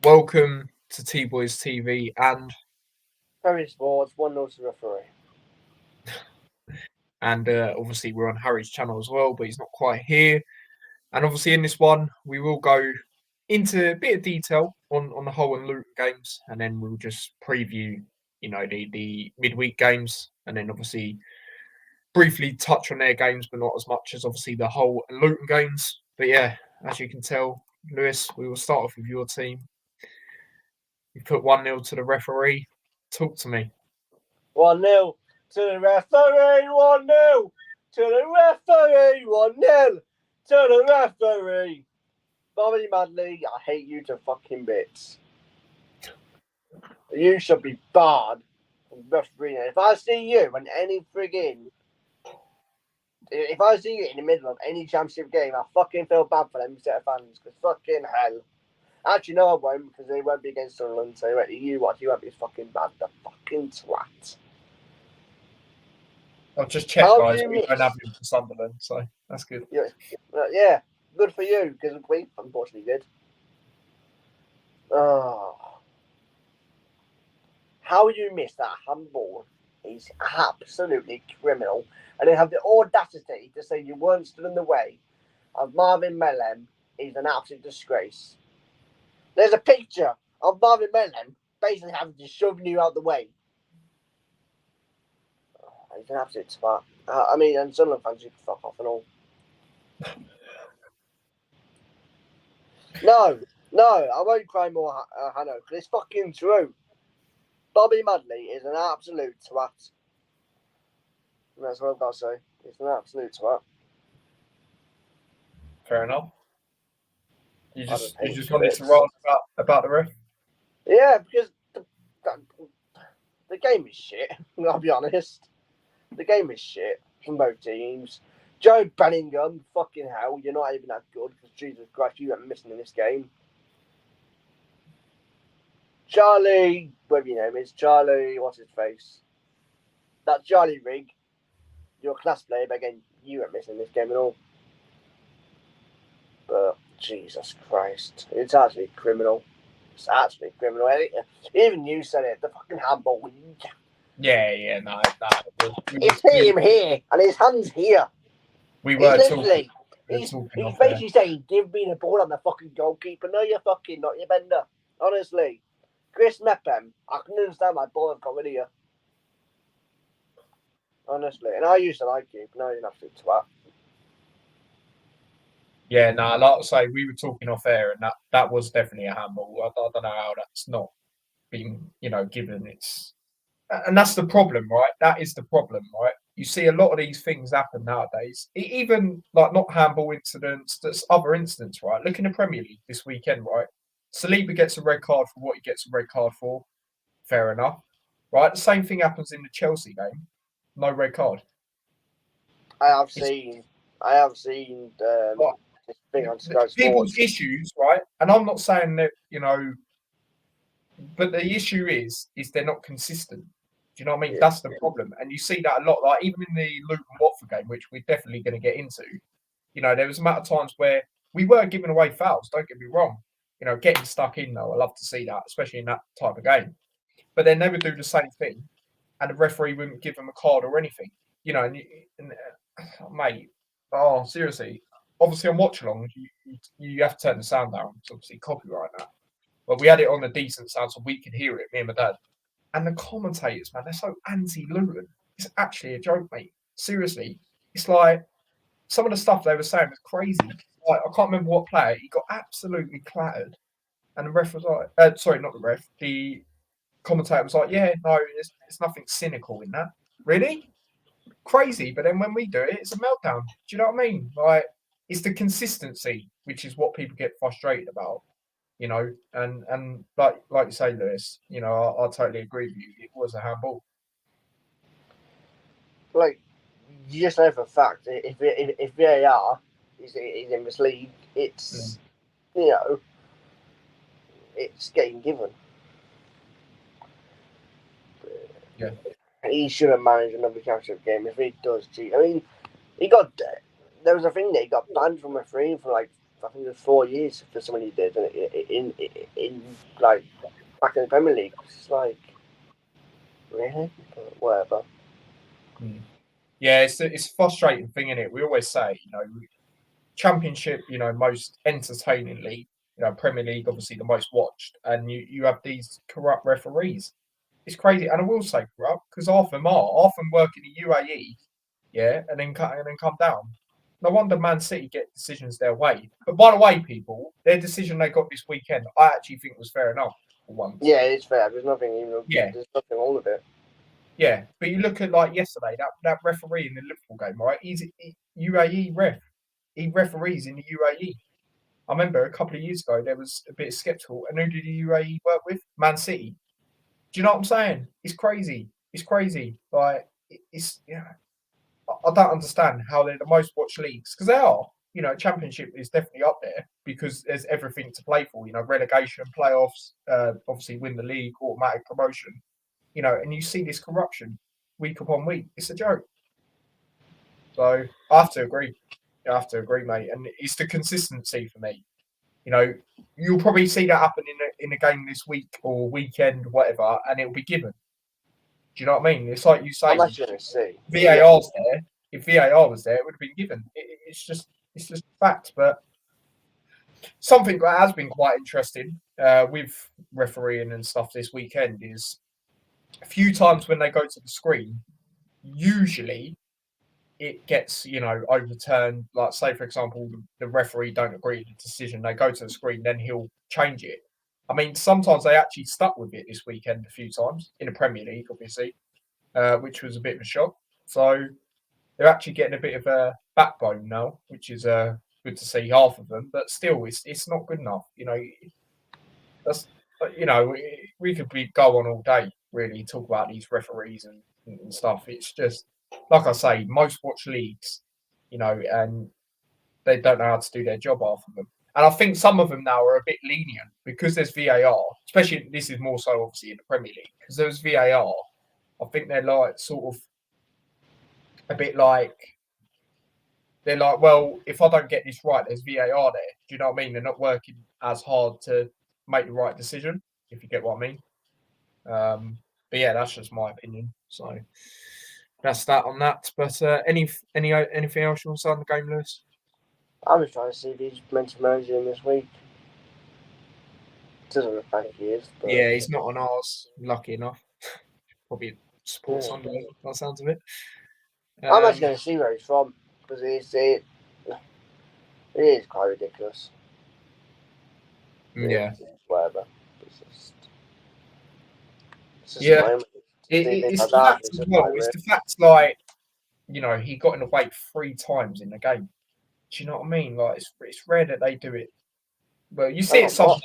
Welcome to T-Boys TV and Harry Sports, 1-0 to the referee. obviously we're on Harry's channel as well, but he's not quite here. And obviously in this one, we will go into a bit of detail on the Hull and Luton games, and then we'll just preview, the midweek games, and then obviously briefly touch on their games, but not as much as obviously the Hull and Luton games. But yeah, as you can tell, Lewis, we will start off with your team. You put 1-0 to the referee. Talk to me. 1-0 to the referee, 1-0 to the referee, 1-0 to the referee. Bobby Madley, I hate you to fucking bits. You should be barred from refereeing. If I see you in any friggin', if I see you in the middle of any championship game, I fucking feel bad for them set of fans, because fucking hell. Actually, no, I won't, because they won't be against Sunderland, so you won't be fucking bad, the fucking twat. I've just checked, guys. We don't have him for Sunderland, so that's good. Yeah, good for you, because we unfortunately did. Oh. How you missed that handball is absolutely criminal. And they have the audacity to say you weren't stood in the way of Marvin Mellem is an absolute disgrace. There's a picture of Marvin Mellem basically having to shove you out the way. He's an absolute twat. And Sunderland fans, you can fuck off and all. No, I won't cry more, Hanno, because it's fucking true. Bobby Madley is an absolute twat. And that's what I've got to say. It's an absolute twat. Fair enough. You just wanted to rant about the ref? Yeah, because the game is shit. I'll be honest. The game is shit from both teams. Joe Bellingham, fucking hell, you're not even that good, because Jesus Christ, you are missing in this game. Charlie, whatever your name is, Charlie, what's his face? That Charlie Rigg, you're a class player, but again, you are missing this game at all. But Jesus Christ, it's actually criminal. It's actually criminal. Even you said it, the fucking handball. Yeah, no. It's hit him here, and his hand's here. We were talking. He's basically saying, give me the ball, I'm the fucking goalkeeper. No, you're fucking not, you bender. Honestly. Chris Mepham, I can understand my ball have got rid of you. Honestly. And I used to like you, but now you're an absolute twat. Yeah, no, like I say, we were talking off air, and that was definitely a handball. I don't know how that's not been, given its. And that's the problem, right? That is the problem, right? You see a lot of these things happen nowadays. Even like not handball incidents, there's other incidents, right? Look in the Premier League this weekend, right? Saliba gets a red card for what he gets a red card for. Fair enough, right? The same thing happens in the Chelsea game. No red card. I have seen this thing on Sky people's issues, right? And I'm not saying that, but the issue is they're not consistent. Do you know what I mean? Yeah. That's the problem. And you see that a lot, like even in the Luton Watford game, which we're definitely going to get into, there was a amount of times where we were giving away fouls, don't get me wrong. Getting stuck in, though, I love to see that, especially in that type of game. But they never do the same thing, and the referee wouldn't give them a card or anything. Mate, seriously. Obviously, on watch-alongs, you have to turn the sound down. It's obviously copyright that. But we had it on a decent sound so we could hear it, me and my dad. And the commentators, man, they're so anti-Luton. It's actually a joke, mate. Seriously. It's like some of the stuff they were saying was crazy. Like, I can't remember what player. He got absolutely clattered. And the ref was like, sorry, not the ref. The commentator was like, yeah, no, there's nothing cynical in that. Really? Crazy. But then when we do it, it's a meltdown. Do you know what I mean? Like, it's the consistency, which is what people get frustrated about. And like you say, Lewis, I totally agree with you. It was a handball. Like, you just know for a fact, if VAR is in this league, it's, it's getting given. Yeah. He shouldn't manage another championship game if he does cheat. I mean, there was a thing that he got banned from refereeing for like I think it was 4 years for someone he did in like back in the Premier League. It's like really, but whatever. Yeah, it's a frustrating thing, isn't it? We always say, Championship, most entertaining league, Premier League, obviously the most watched, and you have these corrupt referees. It's crazy, and I will say corrupt because half of them work in the UAE, yeah, and then come down. No wonder Man City get decisions their way. But by the way, people, their decision they got this weekend, I actually think was fair enough for once. Yeah, it's fair. There's nothing Yeah. There's nothing wrong with it. Yeah, but you look at like yesterday, that referee in the Liverpool game, right? He's a UAE ref. He referees in the UAE. I remember a couple of years ago there was a bit skeptical. And who did the UAE work with? Man City. Do you know what I'm saying? It's crazy. It's crazy. Like it's I don't understand how they're the most watched leagues because they are. Championship is definitely up there because there's everything to play for. Relegation, playoffs, obviously win the league, automatic promotion. And you see this corruption week upon week. It's a joke. So I have to agree. Mate. And it's the consistency for me. You'll probably see that happen in a game this week or weekend, whatever, and it'll be given. Do you know what I mean? It's like you say, I'm actually going to see. VAR's there. If VAR was there, it would have been given. It's just fact. But something that has been quite interesting with refereeing and stuff this weekend is a few times when they go to the screen, usually it gets, overturned. Like, say, for example, the referee don't agree with the decision. They go to the screen, then he'll change it. I mean, sometimes they actually stuck with it this weekend a few times in the Premier League, obviously, which was a bit of a shock. So they're actually getting a bit of a backbone now, which is good to see half of them. But still, it's not good enough. That's we could go on all day really talk about these referees and stuff. It's just like I say, most watch leagues, and they don't know how to do their job half of them. And I think some of them now are a bit lenient because there's VAR, especially this is more so obviously in the Premier League because there's VAR. I think they're like sort of a bit like they're like, well, if I don't get this right, there's VAR there. Do you know what I mean? They're not working as hard to make the right decision, if you get what I mean. But yeah, that's just my opinion. So that's that on that. But anything else you want to say on the game, Lewis? I'm just trying to see if he's meant to manage him this week. Doesn't look like he is. But... Yeah, he's not on ours. Lucky enough. Probably support Sunderland. That sounds of it. I'm actually going to see where he's from because it is quite ridiculous. Yeah. Whatever. It's It's the fact as well. It's the fact, like, he got in the way 3 times in the game. Do you know what I mean? Like, it's rare that they do it. Well, you see it sometimes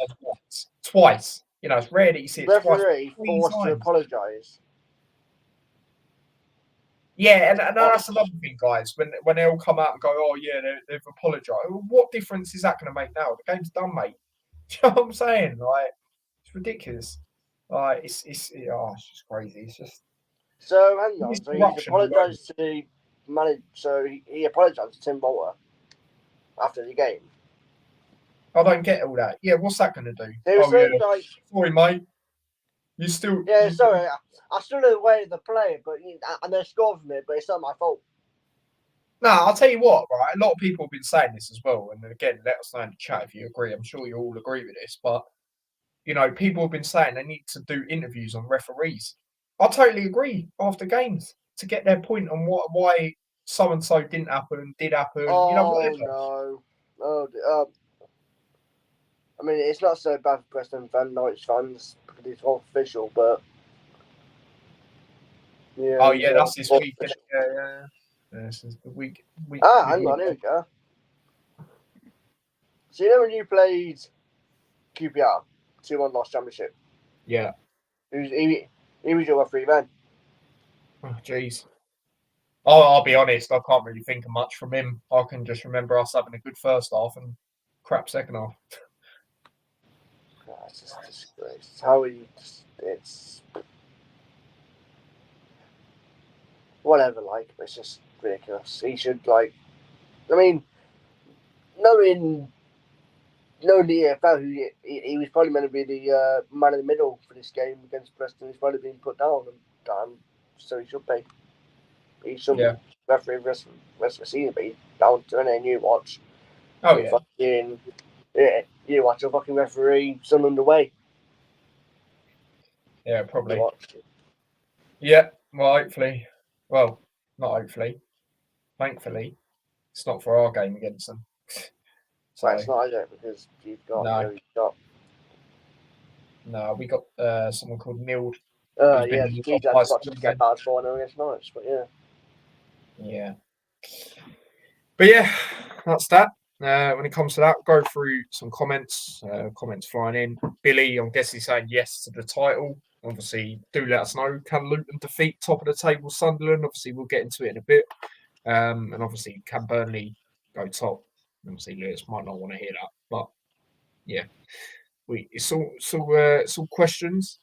twice. It's rare that you see it twice. Referee forced to apologise. Yeah, and that's another thing, guys. When they all come out and go, "Oh yeah, they've apologised." What difference is that going to make now? The game's done, mate. Do you know what I'm saying? Like, it's ridiculous. Like, it's just crazy. It's just. So hang on. So he apologised to the manager. So he apologised to Tim Bolter after the game. I don't get all that. Yeah, what's that going to do? Sorry, mate. You still. Yeah, sorry. I still know the way of the play, but and they scored from it, but it's not my fault. No, I'll tell you what, right? A lot of people have been saying this as well. And again, let us know in the chat if you agree. I'm sure you all agree with this. But, people have been saying they need to do interviews on referees. I totally agree after games to get their point on why so-and-so didn't happen, did happen. No. I mean, it's not so bad for Preston fan, Norwich fans, because it's all official, but... Yeah, oh, yeah, that's this weekend. Yeah. This is the week. Hang on, here we go. So, when you played QPR, 2-1 lost championship? Yeah. He was your referee then? Oh, jeez. I'll be honest, I can't really think of much from him. I can just remember us having a good first half and crap second half. It's just a disgrace. How it's whatever, but it's just ridiculous. He should, I mean, knowing no, the EFL, he was probably meant to be the man in the middle for this game against Preston. He's probably been put down, and so he should be. He shouldn't referee the rest of the season, but he's down to an new watch. Oh, yeah. You watch a fucking referee Sunderland away. Yeah, probably. Yeah, well, hopefully. Well, not hopefully. Thankfully, it's not for our game against them. So it's not, is it? Because you've got No, we got someone called Nild. Yeah, he's had such a bad score now against Norwich, but yeah. Yeah. But yeah, that's that. When it comes to that, go through some comments. Comments flying in. Billy, I'm guessing, saying yes to the title. Obviously, do let us know. Can Luton defeat top of the table Sunderland? Obviously, we'll get into it in a bit. And obviously, can Burnley go top? Obviously, Lewis might not want to hear that, but yeah, it's all questions.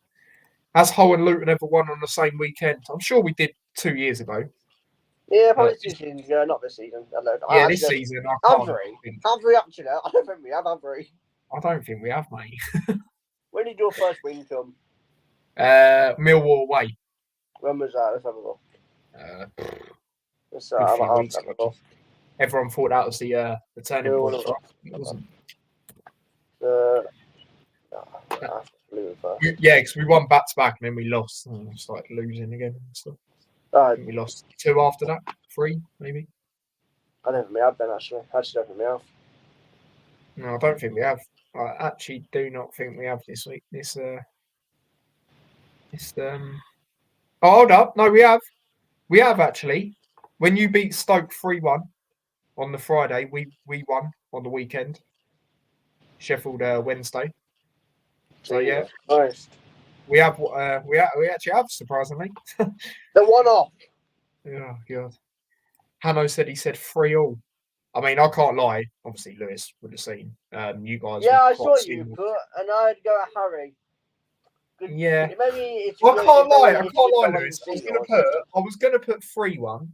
Has Hull and Luton ever won on the same weekend? I'm sure we did 2 years ago. Yeah, probably 2 seasons ago, not this season. This season. Have we actually? I don't think we have we? I don't think we have, mate. When did your first win come? Millwall away. When was that? Let's have a look. Everyone thought that was the turning point. It wasn't. Because we won back to back and then we lost and started losing again and stuff. We lost 2 after that, 3 maybe. I don't think we have then actually. I just don't think we have. No, I don't think we have. I actually do not think we have this week. Oh, hold up. No, we have. We have actually. When you beat Stoke 3-1 on the Friday, we won on the weekend. Sheffield Wednesday. So yeah. Nice. We have. We actually have, surprisingly. The one-off. Oh God. Hanno said he said 3-3. I mean, I can't lie. Obviously, Lewis would have seen. You guys. Yeah, I saw you put, and I'd go at Harry. Good. Yeah. Maybe I can't lie, Lewis. I was gonna put 3-1,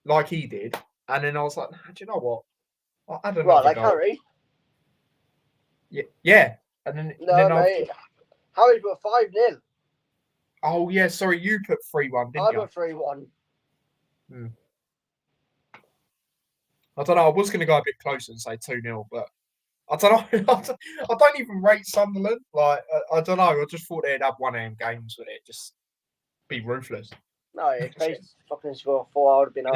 like he did, and then I was like, do you know what? I don't know. Right, like goal. Harry. Yeah. And then mate. Harry put 5-0. Oh yeah, sorry, you put 3-1, didn't you? I put 3-1. I don't know. I was going to go a bit closer and say 2-0, but I don't know. I don't even rate Sunderland. Like I don't know. I just thought they'd have one of them games with it, just be ruthless. No, if they fucking score 4, I would have been out.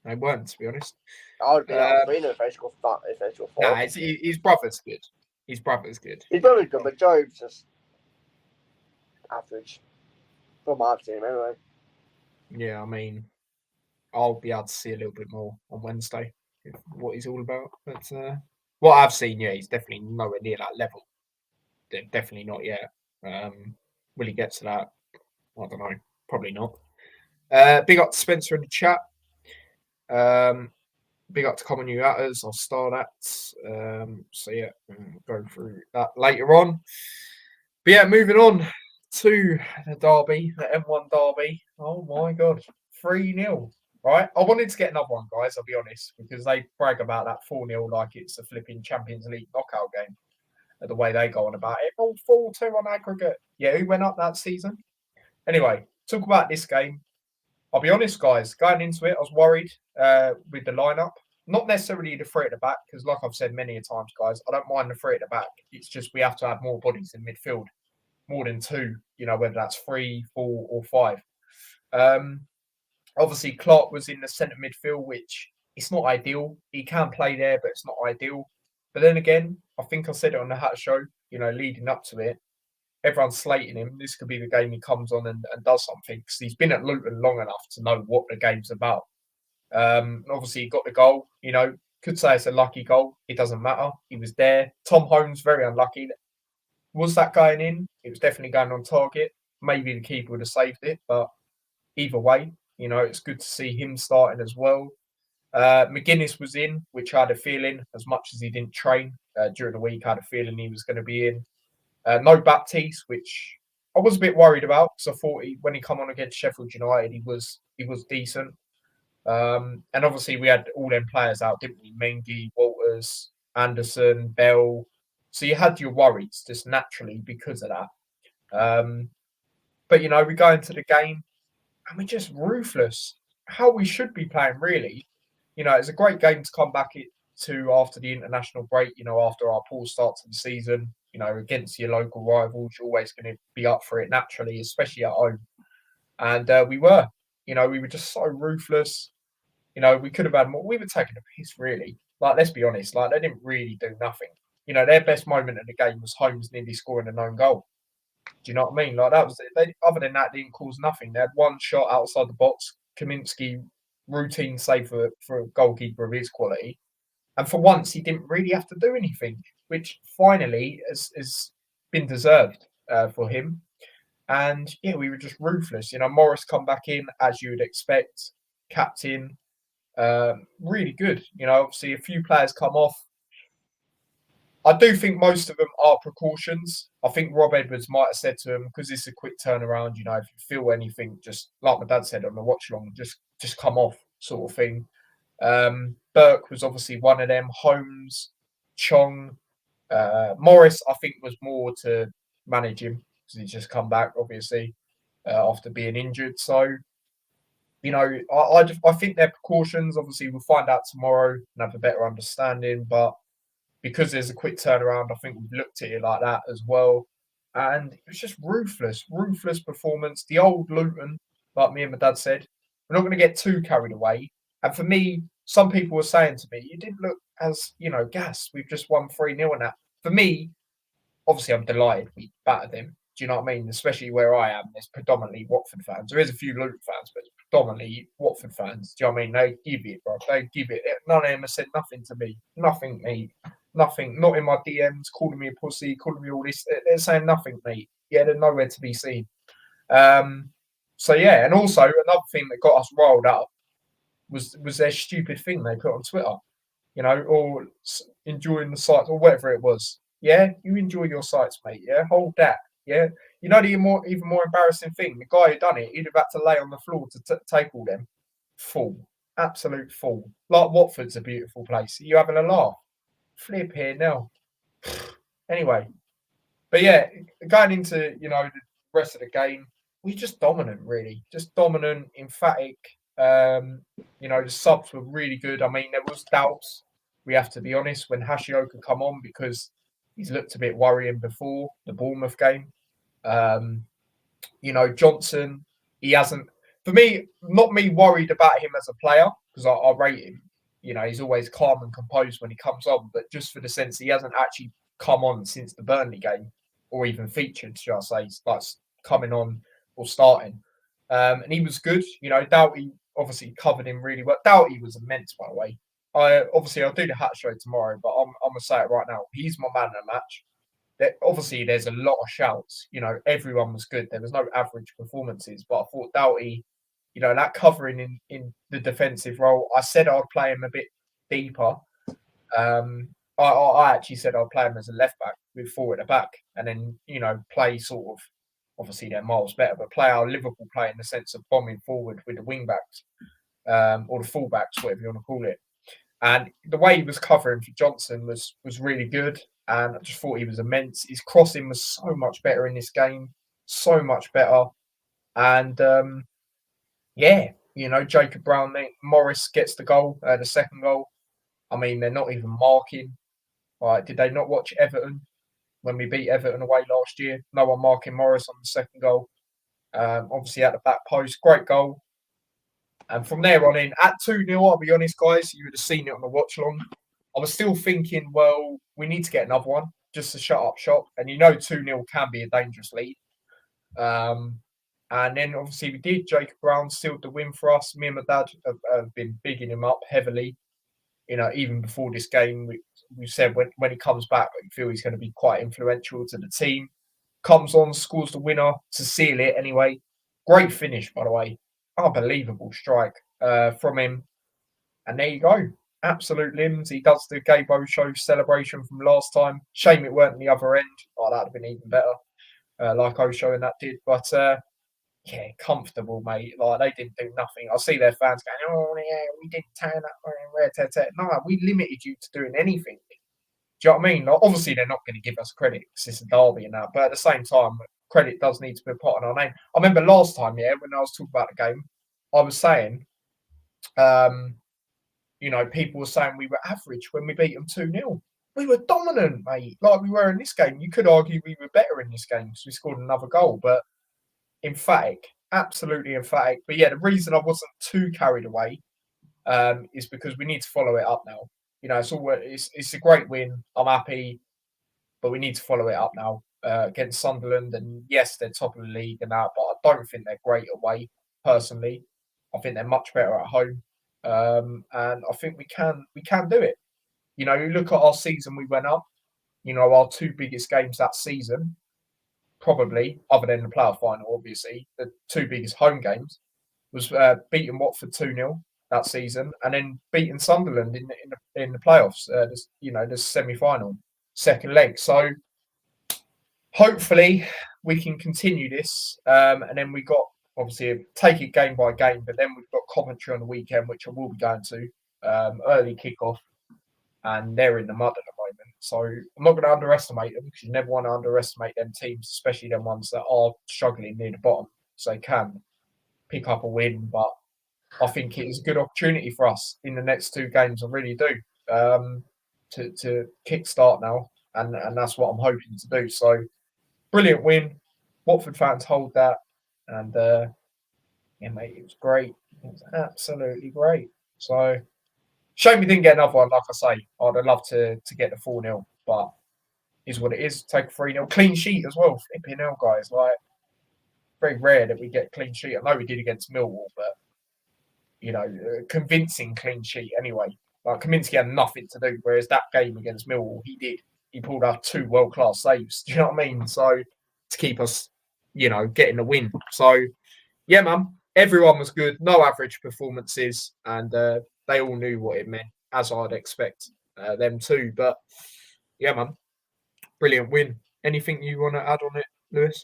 They weren't, to be honest. I would have been out 3-0 if they score 4. Nah, his brother's good. His brother's good. His brother's good, but Joe's just average. From my team, anyway. Yeah, I mean, I'll be able to see a little bit more on Wednesday what he's all about. But what I've seen, yeah, he's definitely nowhere near that level. Definitely not yet. Will he get to that? I don't know. Probably not. Big up to Spencer in the chat. Big up to Common New Atters. I'll start that. So yeah, go through that later on. But yeah, moving on to the derby, the M1 derby. Oh my God, 3-0. Right, I wanted to get another one, guys. I'll be honest, because they brag about that 4-0 like it's a flipping Champions League knockout game. The way they go on about it, all 4-2 on aggregate. Yeah, who went up that season? Anyway, talk about this game. I'll be honest, guys. Going into it, I was worried with the lineup. Not necessarily the 3 at the back, because like I've said many a times, guys, I don't mind the 3 at the back. It's just we have to have more bodies in midfield, more than 2. You know, whether that's 3, 4, or 5. Obviously, Clark was in the centre midfield, which it's not ideal. He can play there, but it's not ideal. But then again, I think I said it on the Hat Show, you know, leading up to it, everyone's slating him. This could be the game he comes on and does something, because he's been at Luton long enough to know what the game's about. Obviously, he got the goal. You know, could say it's a lucky goal. It doesn't matter. He was there. Tom Holmes, very unlucky. Was that going in? It was definitely going on target. Maybe the keeper would have saved it, but either way, you know, it's good to see him starting as well. McGuinness was in, which I had a feeling, as much as he didn't train during the week, I had a feeling he was going to be in. No Baptiste, which I was a bit worried about, because I thought when he come on against Sheffield United, he was decent. And obviously we had all them players out, didn't we? Mengi, Walters, Anderson, Bell. So you had your worries just naturally because of that. But we go into the game and we're just ruthless. How we should be playing, really. It's a great game to come back to after the international break. After our poor start to the season. Against your local rivals, you're always going to be up for it naturally, especially at home. And we were. We were just so ruthless. We could have had more. We were taking a piss, really. Like, let's be honest. Like, they didn't really do nothing. Their best moment of the game was Holmes nearly scoring a own goal. Do you know what I mean? Like, that was it. Other than that, they didn't cause nothing. They had one shot outside the box. Kaminsky routine save for a goalkeeper of his quality. And for once, he didn't really have to do anything, which finally has been deserved for him. And yeah, we were just ruthless. Morris come back in as you would expect, captain, really good. Obviously a few players come off. I do think most of them are precautions. I think Rob Edwards might have said to him, because it's a quick turnaround, if you feel anything, just like my dad said on the watch along, just come off, sort of thing. Burke was obviously one of them. Holmes, Chong, Morris, I think, was more to manage him because he's just come back, obviously, after being injured. So, I think they're precautions. Obviously, we'll find out tomorrow and have a better understanding. But because there's a quick turnaround, I think we've looked at it like that as well. And it was just ruthless performance. The old Luton, like me and my dad said, we're not going to get too carried away. And for me, some people were saying to me, you didn't look as, gassed. We've just won 3-0 and that. For me, obviously, I'm delighted we battered them. Do you know what I mean? Especially where I am, there's predominantly Watford fans. There is a few Luton fans, but it's predominantly Watford fans. Do you know what I mean? They give it, bro. They give it. None of them have said nothing to me. Nothing, mate. Nothing. Not in my DMs, calling me a pussy, calling me all this. They're saying nothing, mate. Yeah, they're nowhere to be seen. So yeah, and also another thing that got us riled up was their stupid thing they put on Twitter. Or enjoying the sights or whatever it was. Yeah, you enjoy your sights, mate. Yeah, hold that. Yeah, the even more embarrassing thing. The guy who done it, he'd have had to lay on the floor to tackle them. Fool, absolute fool. Like Watford's a beautiful place. Are you having a laugh? Flip here now. Anyway, but yeah, going into the rest of the game, we just dominant, really, just dominant, emphatic. The subs were really good. I mean, there was doubts. We have to be honest when Hashioka come on because he's looked a bit worrying before the Bournemouth game. Johnson, he hasn't. For me, not me worried about him as a player because I rate him. He's always calm and composed when he comes on, but just for the sense he hasn't actually come on since the Burnley game or even featured, shall I say, like coming on or starting. And he was good. Doughty obviously covered him really well. Doughty was immense, by the way. I'll do the hat show tomorrow, but I'm gonna say it right now. He's my man in the match. Obviously, there's a lot of shouts. Everyone was good. There was no average performances, but I thought Doughty, that covering in the defensive role. I said I'd play him a bit deeper. I actually said I'd play him as a left back, move forward at back, and then play sort of. Obviously, they're miles better, but play our Liverpool play in the sense of bombing forward with the wing backs or the full backs, whatever you want to call it. And the way he was covering for Johnson was really good. And I just thought he was immense. His crossing was so much better in this game. So much better. And Jacob Brown, Morris gets the goal, the second goal. I mean, they're not even marking. Right, did they not watch Everton when we beat Everton away last year? No one marking Morris on the second goal. Obviously at the back post, great goal. And from there on in, at 2-0, I'll be honest, guys, you would have seen it on the watch along. I was still thinking, well, we need to get another one just to shut up shop. And 2-0 can be a dangerous lead. And then obviously we did. Jacob Brown sealed the win for us. Me and my dad have been bigging him up heavily. Even before this game, we said when he comes back, we feel he's going to be quite influential to the team. Comes on, scores the winner to seal it anyway. Great finish, by the way. Unbelievable strike from him. And there you go. Absolute limbs. He does the Gabo show celebration from last time. Shame it weren't the other end. Oh, that would have been even better. Like Osho and that did. But yeah, comfortable, mate. Like they didn't do nothing. I see their fans going, oh yeah, we didn't turn up. No, we limited you to doing anything. Do you know what I mean? Like, obviously, they're not going to give us credit because it's a derby and that, but at the same time, credit does need to be put on our name. I remember last time, yeah, when I was talking about the game, I was saying, you know, people were saying we were average when we beat them 2-0. We were dominant, mate, like we were in this game. You could argue we were better in this game because we scored another goal, but emphatic, absolutely emphatic. But yeah, the reason I wasn't too carried away is because we need to follow it up now. You know, it's a great win. I'm happy, but we need to follow it up now against Sunderland. And yes, they're top of the league and that, but I don't think they're great away. Personally, I think they're much better at home, and I think we can do it. You know, you look at our season we went up. You know, our two biggest games that season, probably other than the playoff final, obviously, the two biggest home games was beating Watford 2-0 that season, and then beating Sunderland in the playoffs. The semi-final, second leg. So hopefully we can continue this, and then we got obviously take it game by game. But then we've got Coventry on the weekend, which I will be going to early kickoff, and they're in the mud at the moment. So I'm not going to underestimate them because you never want to underestimate them teams, especially them ones that are struggling near the bottom. So they can pick up a win, but I think it is a good opportunity for us in the next two games. I really do, to kick-start now, and that's what I'm hoping to do. So brilliant win. Watford fans hold that, and yeah, mate, it was great. It was absolutely great. So shame we didn't get another one. Like I say, I'd have loved to get the 4-0, but is what it is. Take a 3-0 clean sheet as well. Flipping hell, guys! Like very rare that we get a clean sheet. I know we did against Millwall, but you know, convincing clean sheet anyway. Like Kaminsky had nothing to do, whereas that game against Millwall, he did. He pulled out two world-class saves. Do you know what I mean? So to keep us, you know, getting the win. So yeah, man, everyone was good. No average performances, and they all knew what it meant, as I'd expect them to. But yeah, man, brilliant win. Anything you want to add on it, Lewis?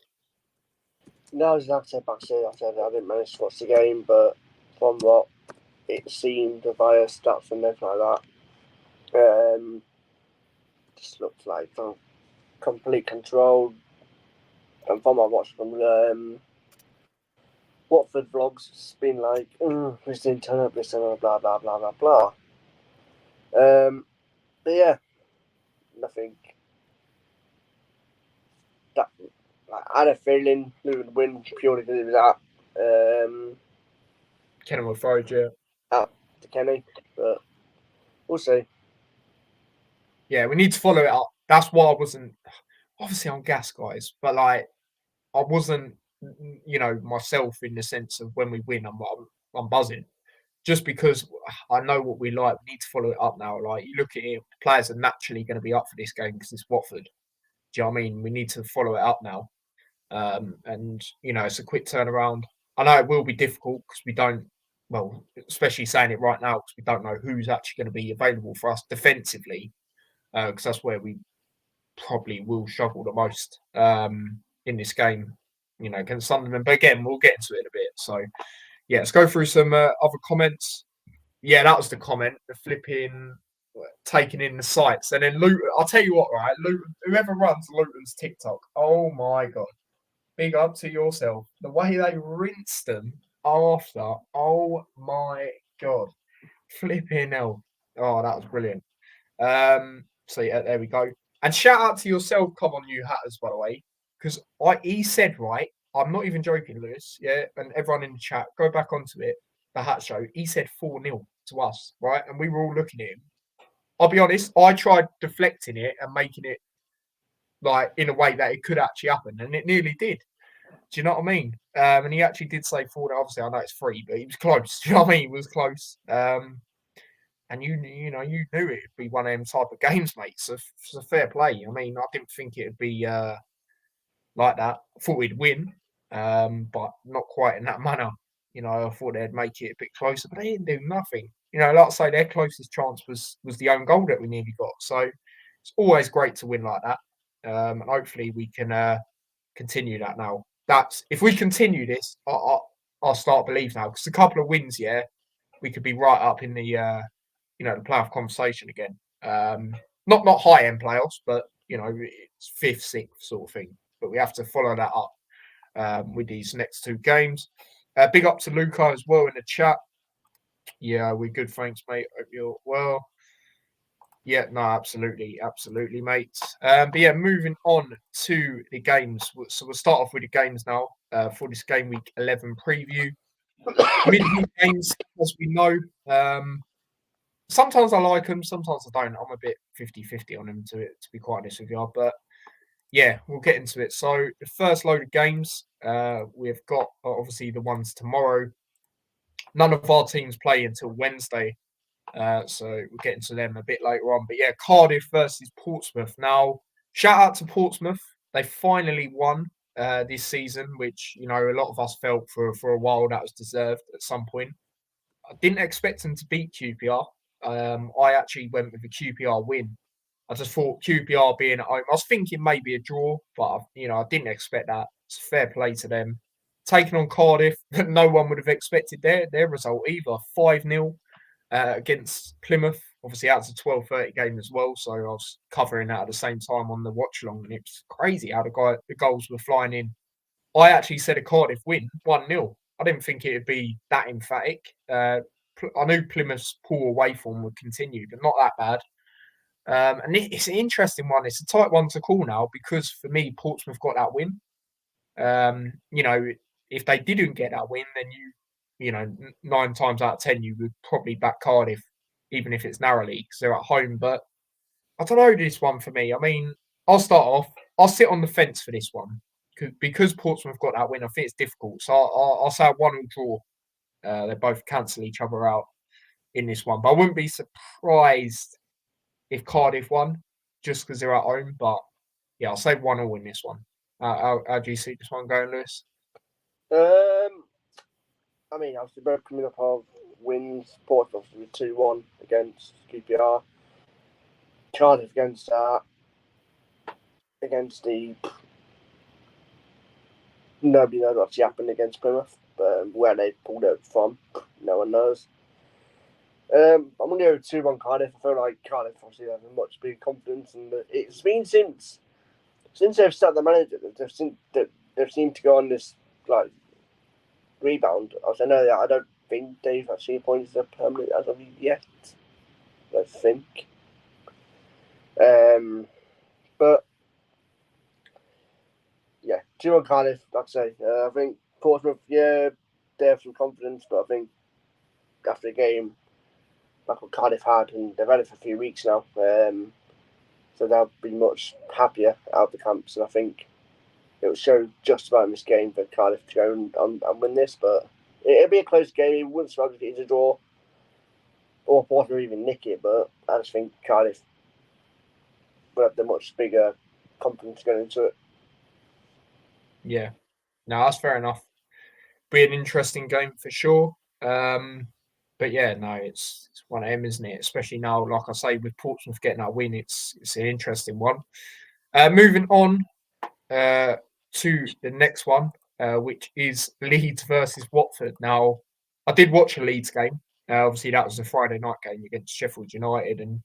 No, I was going to say back to I didn't manage to watch the game, but from what it seemed via stats and everything like that, just looked like complete control. And from what I watched from Watford vlogs, it's been like, this didn't turn up, this and blah blah blah blah blah. But yeah, nothing. That I had a feeling we would win purely because of that. Kenny will throw yeah. Out to Kenny, but we'll see. Yeah, we need to follow it up. That's why I wasn't. Obviously, I'm gas, guys, but like I wasn't, you know, myself in the sense of when we win, I'm buzzing, just because I know what we like. We need to follow it up now. Like you look at it, players are naturally going to be up for this game because it's Watford. Do you know what I mean? We need to follow it up now, and you know, it's a quick turnaround. I know it will be difficult because we don't. Well, especially saying it right now because we don't know who's actually going to be available for us defensively, because that's where we probably will struggle the most in this game, you know, against Sunderland. But again, we'll get into it in a bit. So, yeah, let's go through some other comments. Yeah, that was the comment, the flipping taking in the sights. And then Luton, I'll tell you what, right? Luton, whoever runs Luton's TikTok, oh my God. Big up to yourself. The way they rinsed them after, oh my God. Flipping hell. Oh, that was brilliant. So yeah, there we go. And shout out to yourself, come on, you hatters, by the way, because he said right. I'm not even joking, Lewis. Yeah, and everyone in the chat, go back onto it. The Hat Show. He said 4-0 to us, right? And we were all looking at him. I'll be honest. I tried deflecting it and making it like in a way that it could actually happen, and it nearly did. Do you know what I mean? And he actually did say 4-0. Obviously, I know it's free, but he was close. Do you know what I mean? He was close. And you knew it'd be one of them type of games, mate. So it's a fair play. I mean, I didn't think it'd be like that. I thought we'd win, but not quite in that manner. You know, I thought they'd make it a bit closer, but they didn't do nothing. You know, like I say, their closest chance was the own goal that we nearly got. So it's always great to win like that, and hopefully we can continue that now. That's if we continue this, I'll start believe now because a couple of wins, yeah, we could be right up in the the playoff conversation again. not high end playoffs, but it's fifth, sixth sort of thing. But we have to follow that up with these next two games. Big up to Luca as well in the chat. Yeah, we're good. Thanks, mate. Hope you're well. Yeah, no, absolutely, mate. But yeah, moving on to the games. So we'll start off with the games now for this game week 11 preview. Midweek games, as we know. Sometimes I like them, sometimes I don't. I'm a bit 50-50 on them, to be quite honest with you. But yeah, we'll get into it. So the first load of games, we've got obviously the ones tomorrow. None of our teams play until Wednesday. So we'll get into them a bit later on. But yeah, Cardiff versus Portsmouth. Now, shout out to Portsmouth. They finally won this season, which, a lot of us felt for a while that was deserved at some point. I didn't expect them to beat QPR. I actually went with a QPR win. I just thought QPR being at home, I was thinking maybe a draw, but I didn't expect that. It's fair play to them. Taking on Cardiff, no one would have expected their result either. 5-0 against Plymouth. Obviously, that's a 12:30 game as well, so I was covering that at the same time on the watch along, and it's crazy how the goals were flying in. I actually said a Cardiff win, 1-0. I didn't think it would be that emphatic. I knew Plymouth's poor away form would continue, but not that bad. And it's an interesting one. It's a tight one to call now because for me, Portsmouth got that win. If they didn't get that win, then 9 times out of 10, you would probably back Cardiff, even if it's narrowly because they're at home. But I don't know this one for me. I mean, I'll start off. I'll sit on the fence for this one because Portsmouth got that win. I think it's difficult, so I'll say a 1-1 draw. They both cancel each other out in this one, but I wouldn't be surprised if Cardiff won just because they're at home. But yeah, I'll say 1-1 in this one. How do you see this one going, Lewis? I mean, obviously both coming up of wins. Portsmouth with 2-1 against QPR. Cardiff against the nobody knows what's happened against Plymouth, but where they pulled out from, no one knows. I'm going to go 2-1 Cardiff. I feel like Cardiff obviously have a much bigger confidence, and it's been since they've started the manager that they've seemed to go on this like rebound. I know that I don't think they've actually appointed a permanent as of yet. I think, but yeah, 2-1 Cardiff. Like I say, I think Portsmouth, yeah, they have some confidence, but I think after the game, like what Cardiff had, and they've had it for a few weeks now, so they'll be much happier out of the camps, and I think it will show just about in this game for Cardiff to go and win this, but it'll be a close game. It wouldn't surprise me if it is a draw, or Portsmouth even nick it, but I just think Cardiff will have the much bigger confidence going into it. Yeah, no, that's fair enough. Be an interesting game for sure. But yeah, no, it's one of them, isn't it? Especially now, like I say, with Portsmouth getting that win, it's an interesting one. Moving on to the next one, which is Leeds versus Watford. Now, I did watch a Leeds game. Obviously, that was a Friday night game against Sheffield United, and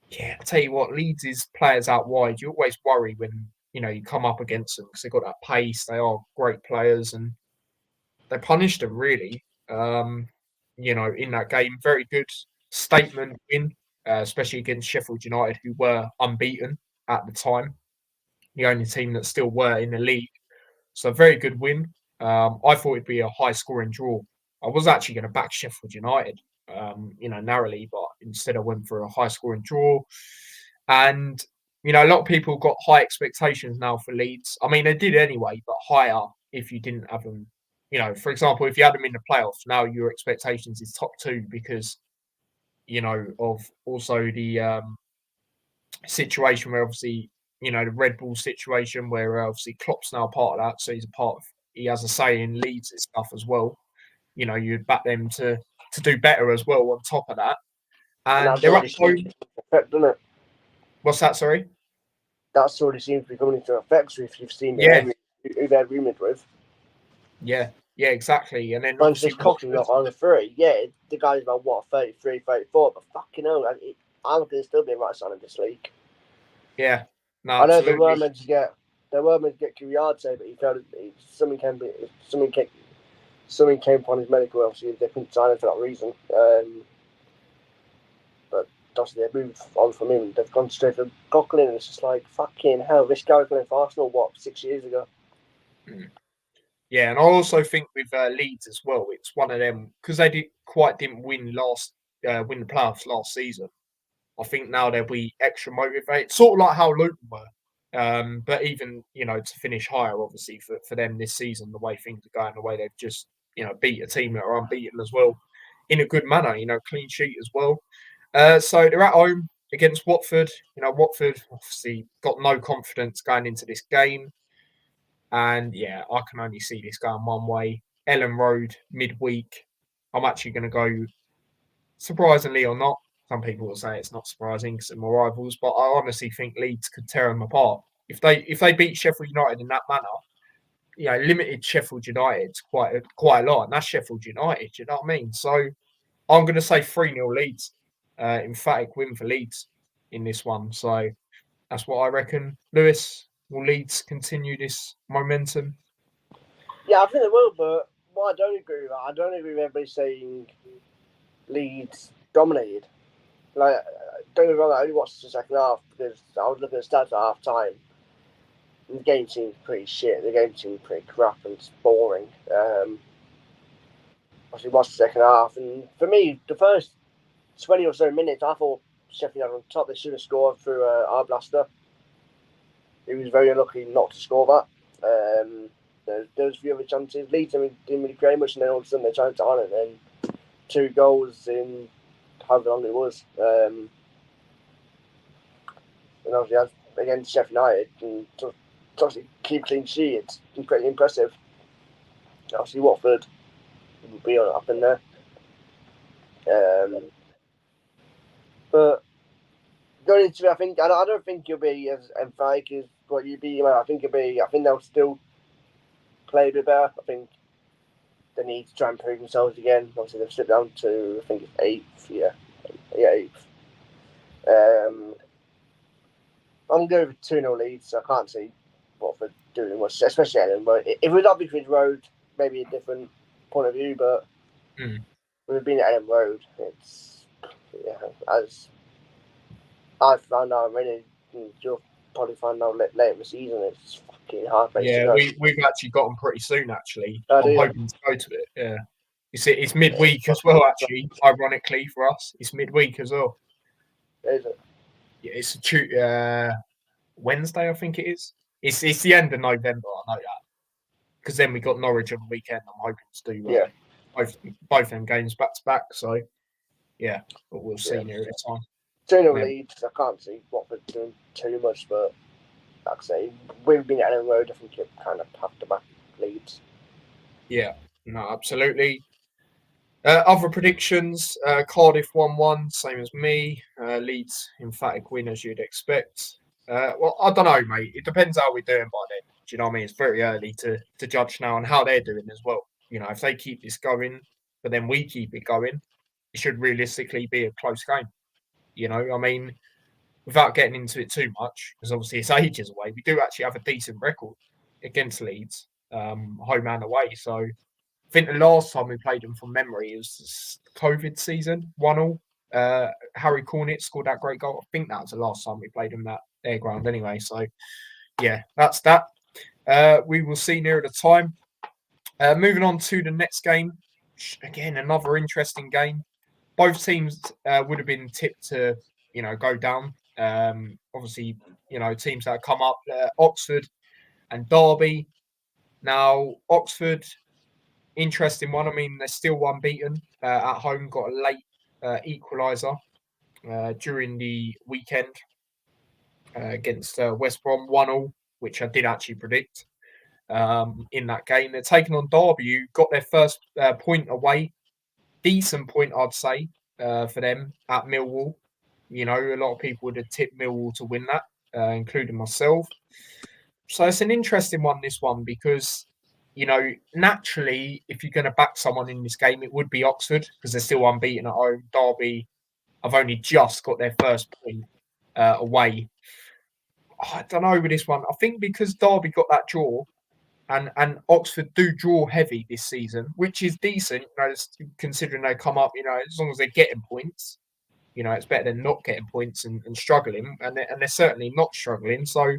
yeah, I tell you what, Leeds' players out wide, you always worry when you come up against them because they've got that pace. They are great players, and they punished them really. In that game, very good statement win, especially against Sheffield United, who were unbeaten at the time, the only team that still were in the league. So, very good win. I thought it'd be a high scoring draw. I was actually going to back Sheffield United, narrowly, but instead I went for a high scoring draw. And, a lot of people got high expectations now for Leeds. I mean, they did anyway, but higher if you didn't have them. For example, if you had them in the playoffs, now your expectations is top 2 because, of also the situation where obviously, the Red Bull situation where obviously Klopp's now part of that. So he has a say in Leeds and stuff as well. You'd back them to do better as well on top of that. And they're at home. Effect, doesn't it? What's that, sorry? That sort of seems to be coming into effect. So if you've seen who they're rumoured with. Yeah, exactly. And then just cocking up on the 3. Yeah, the guy's about 33, 34, but fucking hell, I'm going to still be right side of this league. Yeah, no, I know absolutely. they were meant to get Kiriate, but he felt something came upon his medical. Obviously, they couldn't sign him for that reason. But obviously, they moved on from him. They've gone straight for Coughlin, and it's just like fucking hell. This guy was playing for Arsenal 6 years ago. Yeah, and I also think with Leeds as well, it's one of them because they didn't win win the playoffs last season. I think now they'll be extra motivated, sort of like how Luton were. But even to finish higher, obviously for them this season, the way things are going, the way they've just beat a team that are unbeaten as well, in a good manner. Clean sheet as well. So they're at home against Watford. Watford obviously got no confidence going into this game. And yeah, I can only see this going one way. Ellen Road, midweek. I'm actually going to go, surprisingly or not. Some people will say it's not surprising because they're more rivals, but I honestly think Leeds could tear them apart. If they beat Sheffield United in that manner, limited Sheffield United quite a lot. And that's Sheffield United, do you know what I mean? So I'm going to say 3-0 Leeds. Emphatic win for Leeds in this one. So that's what I reckon. Lewis, will Leeds continue this momentum? Yeah, I think they will, but what I don't agree with, I don't agree with everybody saying Leeds dominated. Like, don't get me wrong, I only watched the second half because I was looking at stats at half time. The game seemed pretty shit. The game seemed pretty crap and boring. Obviously, watched the second half, and for me, the first 20 or so minutes, I thought Sheffield United on top. They should have scored through Arblaster. He was very unlucky not to score that. There was a few other chances. Leeds didn't really create much, and then all of a sudden they chanced on it. And then 2 goals in however long it was. And obviously, against Sheffield United, and to obviously keep clean sheet, it's pretty impressive. Obviously, Watford will be up in there. But going into it, I don't think you'll be as emphatic as what you be. I think they'll still play a bit better. I think they need to try and prove themselves again. Obviously, they've slipped down to, I think it's 8th. Yeah, 8th. I'm going with 2-0 Leeds. So I can't see Watford doing much, especially Ellen. But if it was Abbeyford Road, maybe a different point of view. But with it being at Ellen Road, it's as I found out already. You'll probably find out later in the season. It's fucking hard. Yeah, we've actually got them pretty soon. Actually, I'm hoping to go to it. Yeah, it's midweek as well. Actually, ironically for us, it's midweek as well. Is it? Yeah, it's Wednesday, I think it is. It's the end of November. I know that because then we got Norwich on the weekend. I'm hoping to do both them games back to back. So yeah, but we'll see near the time. 2-0 Leeds. I can't see Watford doing too much, but like I say, we've been at Ellen Road. I think you kind of have to back Leeds. Yeah, no, absolutely. Other predictions: Cardiff 1-1, same as me. Leeds emphatic win as you'd expect. Well, I don't know, mate. It depends how we're doing by then. Do you know what I mean? It's very early to judge now on how they're doing as well. If they keep this going, but then we keep it going, it should realistically be a close game. I mean, without getting into it too much, because obviously it's ages away, we do actually have a decent record against Leeds, home and away. So I think the last time we played them from memory was COVID season, 1-1. Harry Cornett scored that great goal. I think that was the last time we played them that air ground anyway. So yeah, that's that. We will see nearer the time. Moving on to the next game. Again, another interesting game. Both teams would have been tipped to, go down. Obviously, teams that have come up, Oxford and Derby. Now, Oxford, interesting one. I mean, they're still unbeaten at home. Got a late equaliser during the weekend against West Brom 1-1, which I did actually predict in that game. They're taking on Derby, who got their first point away. Decent point, I'd say, for them at Millwall. A lot of people would have tipped Millwall to win that, including myself. So it's an interesting one, this one, because, naturally, if you're going to back someone in this game, it would be Oxford because they're still unbeaten at home. Derby, have only just got their first point away. I don't know with this one. I think because Derby got that draw, and Oxford do draw heavy this season, which is decent. Considering they come up, as long as they're getting points, it's better than not getting points and struggling. And they're certainly not struggling. So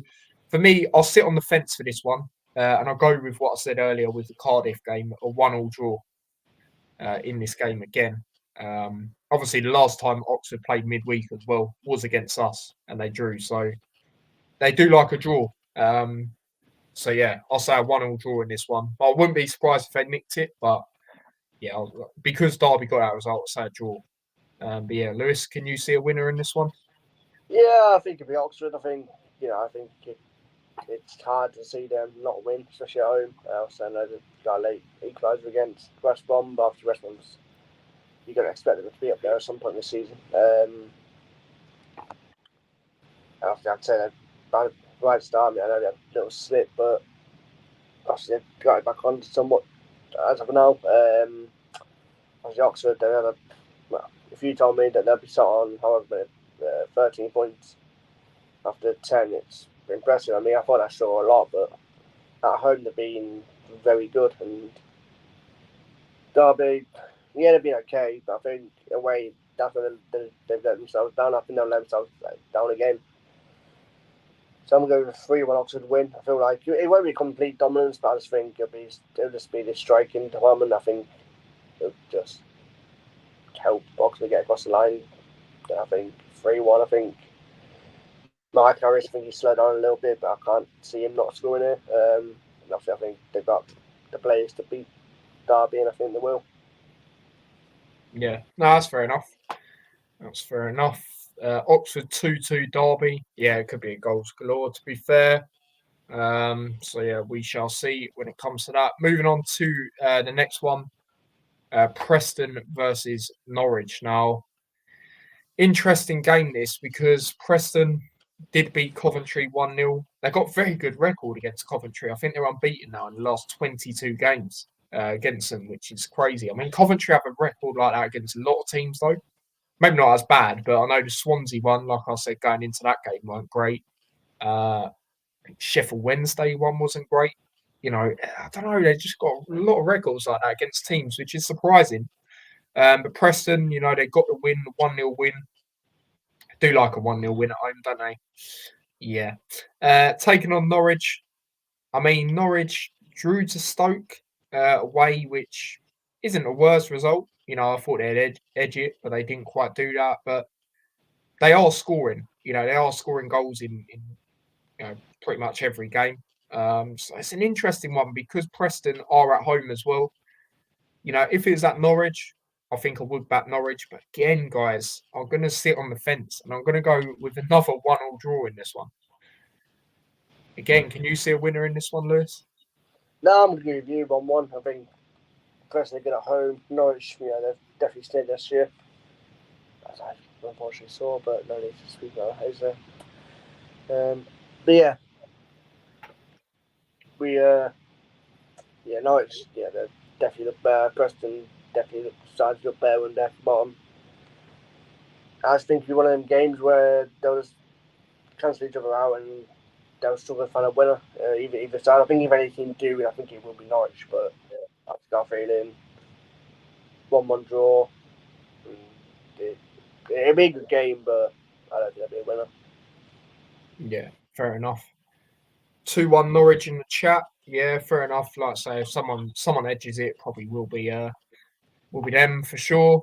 for me, I'll sit on the fence for this one, and I'll go with what I said earlier with the Cardiff game, a 1-1 draw in this game again. Obviously, the last time Oxford played midweek as well was against us, and they drew. So they do like a draw. So yeah, I'll say a 1-1 draw in this one. But I wouldn't be surprised if they nicked it. But yeah, because Derby got that result, I'll say a draw. But yeah, Lewis, can you see a winner in this one? Yeah, I think it'll be Oxford. I think it's hard to see them not win, especially at home. Also, I know they've got a late equaliser against West Brom, but after West Brom's, you're going to expect them to be up there at some point this season. Obviously, I'd say they're right start. I know they had a little slip, but obviously they've got it back on somewhat as of now. Obviously, Oxford, if you told me that they'll be sat on however 13 points after 10, it's impressive. I mean, I thought I saw a lot, but at home they've been very good. And Derby, yeah, they've been okay, but I think away, that's when they've let themselves down. I think they'll let themselves down again. So I'm going to go with a 3-1 Oxford win. I feel like it won't be complete dominance, but I just think it'll just be this striking department. I think it'll just help Oxford get across the line. I think 3-1. I think Mike Harris, I think he slowed down a little bit, but I can't see him not scoring here. And obviously, I think they've got the players to beat Derby, and I think they will. Yeah, no, that's fair enough. That's fair enough. Oxford 2-2 Derby. Yeah, it could be a goals galore, to be fair. So yeah, we shall see when it comes to that. Moving on to the next one, Preston versus Norwich. Now, interesting game this because Preston did beat Coventry 1-0. They got a very good record against Coventry. I think they're unbeaten now in the last 22 games against them, which is crazy. I mean, Coventry have a record like that against a lot of teams, though. Maybe not as bad, but I know the Swansea one, like I said, going into that game weren't great. Sheffield Wednesday one wasn't great. I don't know. They just got a lot of records like that against teams, which is surprising. But Preston, they got the win, the 1-0 win. I do like a 1-0 win at home, don't they? Yeah. Taking on Norwich. I mean, Norwich drew to Stoke away, which isn't a worse result. I thought they'd edge it, but they didn't quite do that. But they are scoring. They are scoring goals in pretty much every game. So it's an interesting one because Preston are at home as well. If it was at Norwich, I think I would back Norwich. But again, guys, I'm going to sit on the fence and I'm going to go with another 1-1 draw in this one. Again, can you see a winner in this one, Lewis? No, I'm going to give you 1-1. I think Preston are good at home. Norwich, they've definitely stayed this year. As I unfortunately saw, but no need to speak about it. But yeah, Norwich, they're definitely look better. Preston definitely started to look better when they're bottom. I just think it'll be one of them games where they'll just cancel each other out and they'll struggle to find a winner. Either side. I think if anything do, I think it will be Norwich, but I've got a feeling 1-1 draw. It'll be a good game, but I don't think there'll be a winner. Yeah, fair enough. 2-1 Norwich in the chat. Yeah, fair enough. Like I say, if someone edges it, probably will be them for sure.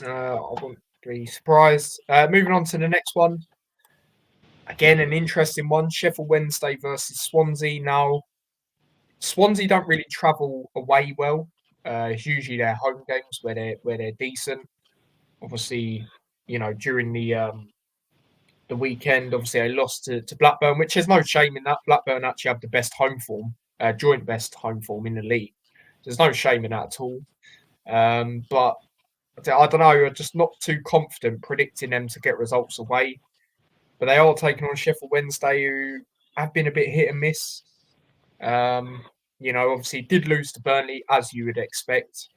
I wouldn't be surprised. Moving on to the next one. Again, an interesting one. Sheffield Wednesday versus Swansea. Now, Swansea don't really travel away well. It's usually their home games where they're decent. Obviously, during the weekend, obviously they lost to Blackburn, which there's no shame in that. Blackburn actually have the best home form, joint best home form in the league. There's no shame in that at all. But I don't know. I'm just not too confident predicting them to get results away. But they are taking on Sheffield Wednesday, who have been a bit hit and miss. Obviously did lose to Burnley, as you would expect.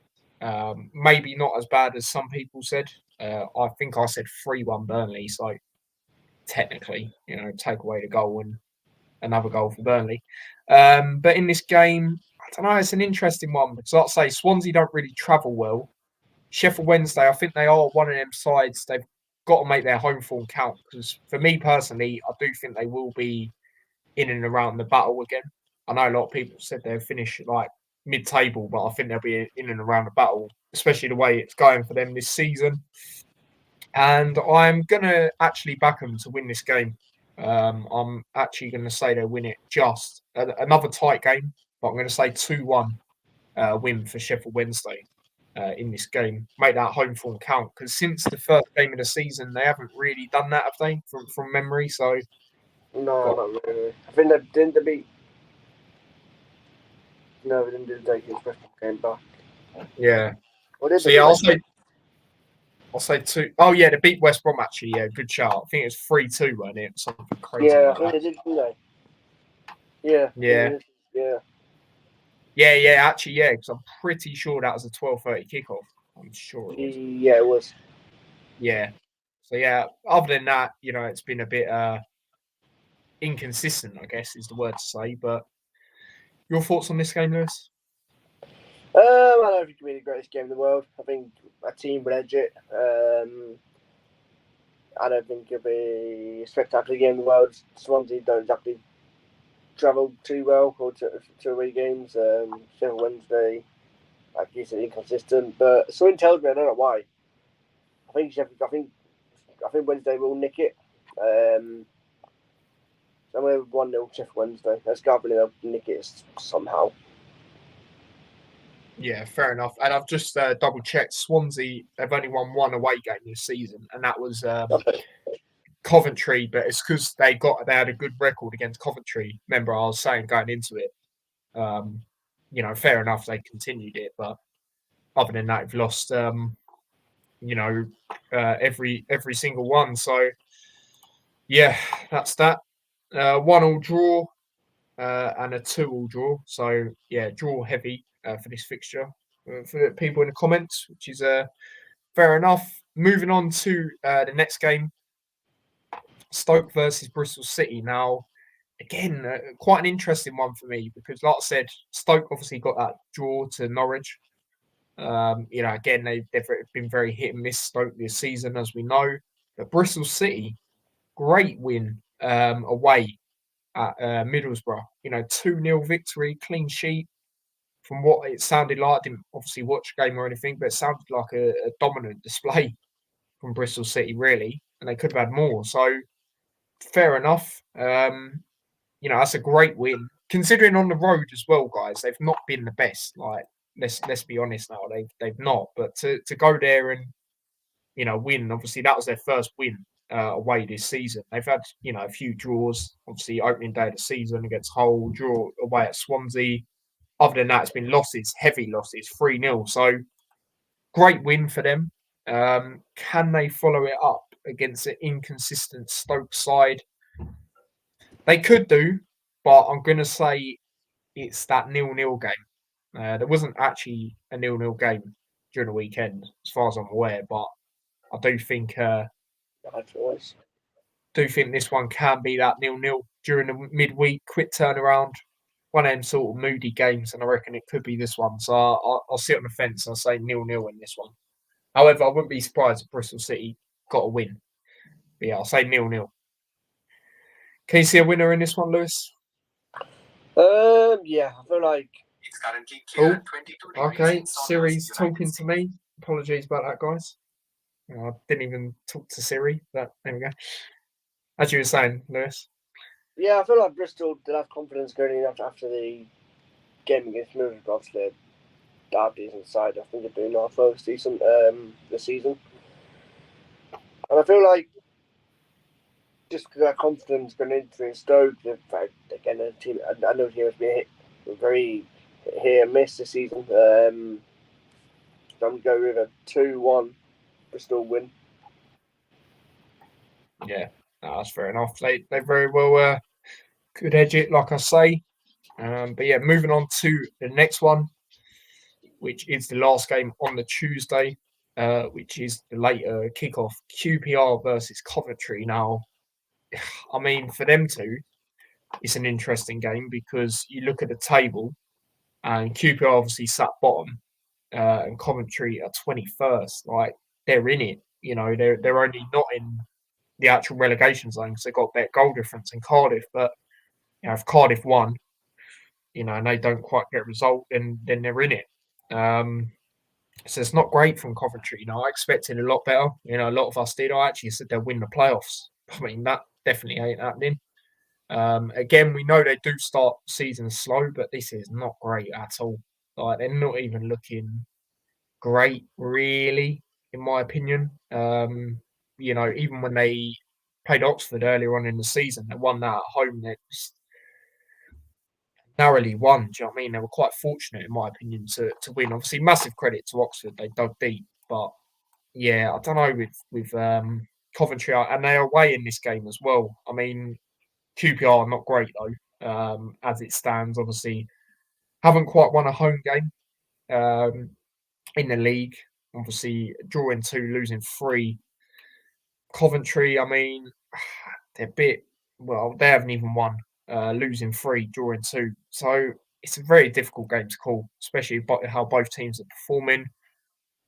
Maybe not as bad as some people said. I think I said 3-1 Burnley, so technically, take away the goal and another goal for Burnley. But in this game, I don't know, it's an interesting one because, like I say, Swansea don't really travel well. Sheffield Wednesday, I think they are one of them sides. They've got to make their home form count because, for me personally, I do think they will be in and around the battle again. I know a lot of people said they'll finish like mid-table, but I think they'll be in and around the battle, especially the way it's going for them this season. And I'm going to actually back them to win this game. I'm actually going to say they'll win it just. Another tight game, but I'm going to say 2-1 win for Sheffield Wednesday in this game. Make that home form count because since the first game of the season, they haven't really done that, have they, from memory? So No, not really. I think they didn't beat. No, they didn't do the Dakins Bristol game back. Yeah. Or did So they yeah, do I'll say 2. Oh yeah, they beat West Brom actually. Yeah, good shout. I think it was 3-2, wasn't it? Something crazy Yeah, like I think that. they did, didn't they? Yeah. Yeah. Yeah. Yeah, actually, yeah, because I'm pretty sure that was a 12:30 kickoff. I'm sure it was. Yeah, it was. Yeah. So yeah, other than that, it's been a bit inconsistent, I guess is the word to say. But your thoughts on this game, Lewis? I don't think it'll be the greatest game in the world. I think a team will edge it. I don't think it'll be a spectacular game in the world. Swansea don't exactly travel too well or to away games. Sheffield Wednesday, like you said, inconsistent. But something tells me I don't know why. I think Wednesday will nick it. I'm going to 1-0 Sheffield Wednesday. Let's go for they'll nick it somehow. Yeah, fair enough. And I've just double checked. Swansea, they've only won one away game this season, and that was Coventry. But it's because they had a good record against Coventry. Remember, I was saying going into it. Fair enough, they continued it, but other than that, they've lost. Every single one. So yeah, that's that. 1-1 draw and a 2-2 draw. So yeah, draw heavy for this fixture for the people in the comments, which is fair enough. Moving on to the next game, Stoke versus Bristol City. Now, again, quite an interesting one for me because, like I said, Stoke obviously got that draw to Norwich. Again, they've been very hit and miss Stoke this season, as we know. But Bristol City, great win away at Middlesbrough. 2-0 victory, clean sheet. From what it sounded like, I didn't obviously watch the game or anything, but it sounded like a dominant display from Bristol City, really. And they could have had more. So, fair enough. That's a great win. Considering on the road as well, guys, they've not been the best. Like, let's be honest now, they've not. But to go there and win, obviously that was their first win away this season. They've had a few draws. Obviously, opening day of the season against Hull, draw away at Swansea. Other than that, it's been losses, heavy losses, 3-0. So great win for them. Can they follow it up against an inconsistent Stoke side? They could do, but I'm going to say it's that 0-0 game. There wasn't actually a 0-0 game during the weekend, as far as I'm aware, but I do think this one can be that 0-0 during the midweek, quick turnaround, one of them sort of moody games, and I reckon it could be this one. So I'll sit on the fence and I'll say 0-0 in this one. However, I wouldn't be surprised if Bristol City got a win. But yeah, I'll say 0-0. Can you see a winner in this one, Lewis? Yeah, I feel like it's currently okay. Siri's talking to me. Apologies about that, guys. I didn't even talk to Siri, but there we go. As you were saying, Lewis. Yeah, I feel like Bristol did have confidence going in after the game against Middlesbrough. Obviously, they're decent side. I think they're doing our first decent this season. And I feel like just because their confidence going into Stoke, again, a team, I know the team has been very hit and miss this season. So I'm going to go with a 2-1 Bristol win. Yeah, that's fair enough. They very well could edge it, like I say. But yeah, moving on to the next one. which is the last game on the Tuesday, which is the later kickoff. QPR versus Coventry. Now, I mean, for them two, it's an interesting game because you look at the table, and QPR obviously sat bottom, and Coventry are 21st. Like, they're in it. You know, they're only not in the actual relegation zone because they've got a better goal difference in Cardiff. But if Cardiff won, and they don't quite get a result, then they're in it. So it's not great from Coventry. I expected a lot better. A lot of us did. I actually said they'll win the playoffs. I mean, that definitely ain't happening. Again, we know they do start season slow, but this is not great at all. Like, they're not even looking great, really, in my opinion. Even when they played Oxford earlier on in the season, they won that at home. They just narrowly won. Do you know what I mean? They were quite fortunate, in my opinion, to win. Obviously, massive credit to Oxford. They dug deep, but yeah, I don't know with Coventry, and they're away in this game as well. I mean, QPR are not great though, as it stands. Obviously, haven't quite won a home game in the league. Obviously, drawing 2, losing 3. Coventry, I mean, they're a bit. Well, they haven't even won, losing 3, drawing 2. So it's a very difficult game to call, especially how both teams are performing.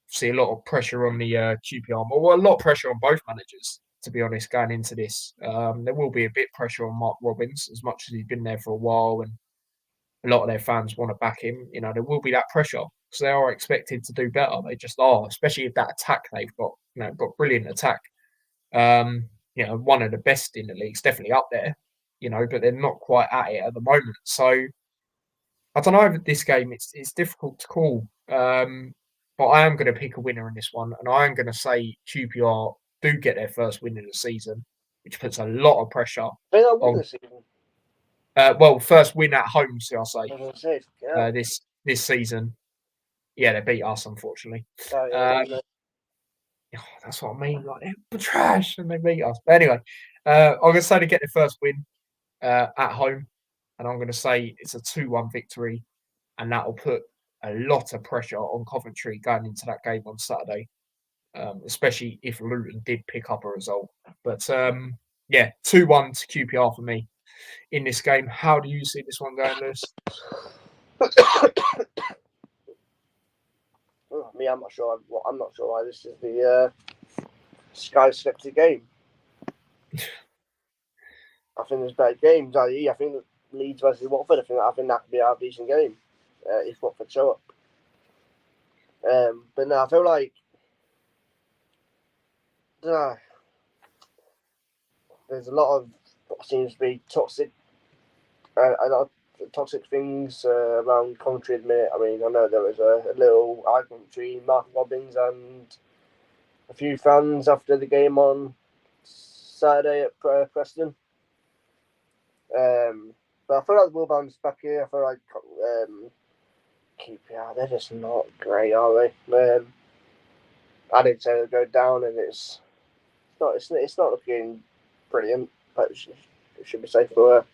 See a lot of pressure on the QPR. Well, a lot of pressure on both managers, to be honest, going into this. There will be a bit of pressure on Mark Robins, as much as he's been there for a while, and a lot of their fans want to back him. There will be that pressure because they are expected to do better. They just are, especially if that attack they've got. Got brilliant attack. One of the best in the league. It's definitely up there. But they're not quite at it at the moment. So I don't know. With this game, it's difficult to call. But I am going to pick a winner in this one, and I am going to say QPR do get their first win of the season, which puts a lot of pressure on. The season. First win at home, shall I say? Yeah. This season. Yeah, they beat us, unfortunately. That's what I mean. Like, they're trash and they beat us. But anyway, I'm going to say they get their first win at home, and I'm going to say it's a 2-1 victory, and that will put a lot of pressure on Coventry going into that game on Saturday, especially if Luton did pick up a result. But 2-1 to QPR for me in this game. How do you see this one going, Lewis? I'm not sure. I'm not sure why this is the sky-selected game. I think there's better games. I think Leeds versus Watford. I think that could be a decent game if Watford show up. But no, I feel like there's a lot of what seems to be toxic. A lot of toxic things around Coventry at the minute. I mean, I know there was a little argument between Mark Robbins and a few fans after the game on Saturday at Preston. But I feel like Wilbound's back here. I feel like QPR, they're just not great, are they? I did say they'd go down, and it's not looking brilliant, but it should be safe for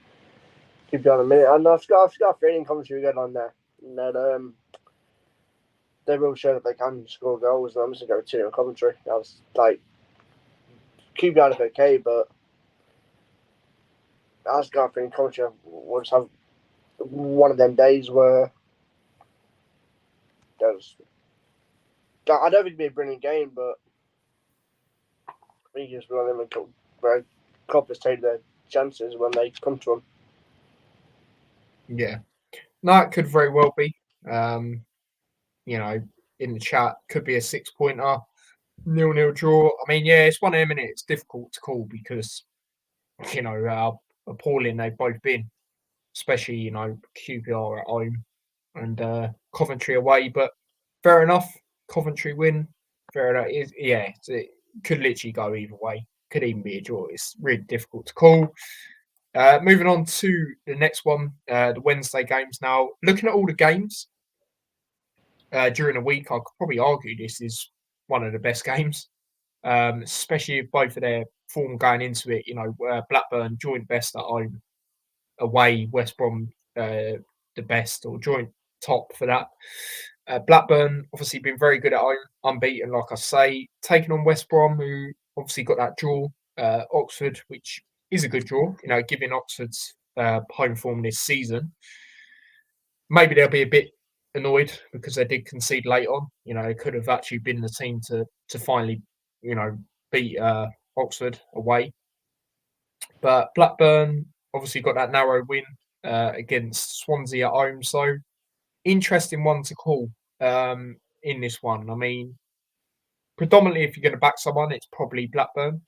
QPR in a minute. And I've got a feeling Coventry will get on there. And then, they will show that they can score goals, and I'm just going to go 2 on Coventry. I was like, QPR is okay, but I was going to think Coventry will just have one of them days where I don't think it'll be a brilliant game, but I think it's one of them where Coppers take their chances when they come to them. Yeah. No, it could very well be. In the chat, could be a 6-pointer, 0-0 draw. I mean, yeah, it's one of them, and it's difficult to call because, how appalling they've both been, especially, QPR at home and Coventry away. But fair enough, Coventry win. Fair enough. It could literally go either way. Could even be a draw. It's really difficult to call. Moving on to the next one, the Wednesday games. Now, looking at all the games during the week, I could probably argue this is one of the best games, especially if both of their form going into it. Blackburn joint best at home, away West Brom the best or joint top for that. Blackburn obviously been very good at home, unbeaten, like I say, taking on West Brom, who obviously got that draw. Oxford, which is a good draw, given Oxford's home form this season. Maybe they'll be a bit annoyed because they did concede late on. It could have actually been the team to finally, beat Oxford away. But Blackburn obviously got that narrow win against Swansea at home. So interesting one to call in this one. I mean, predominantly if you're going to back someone, it's probably Blackburn.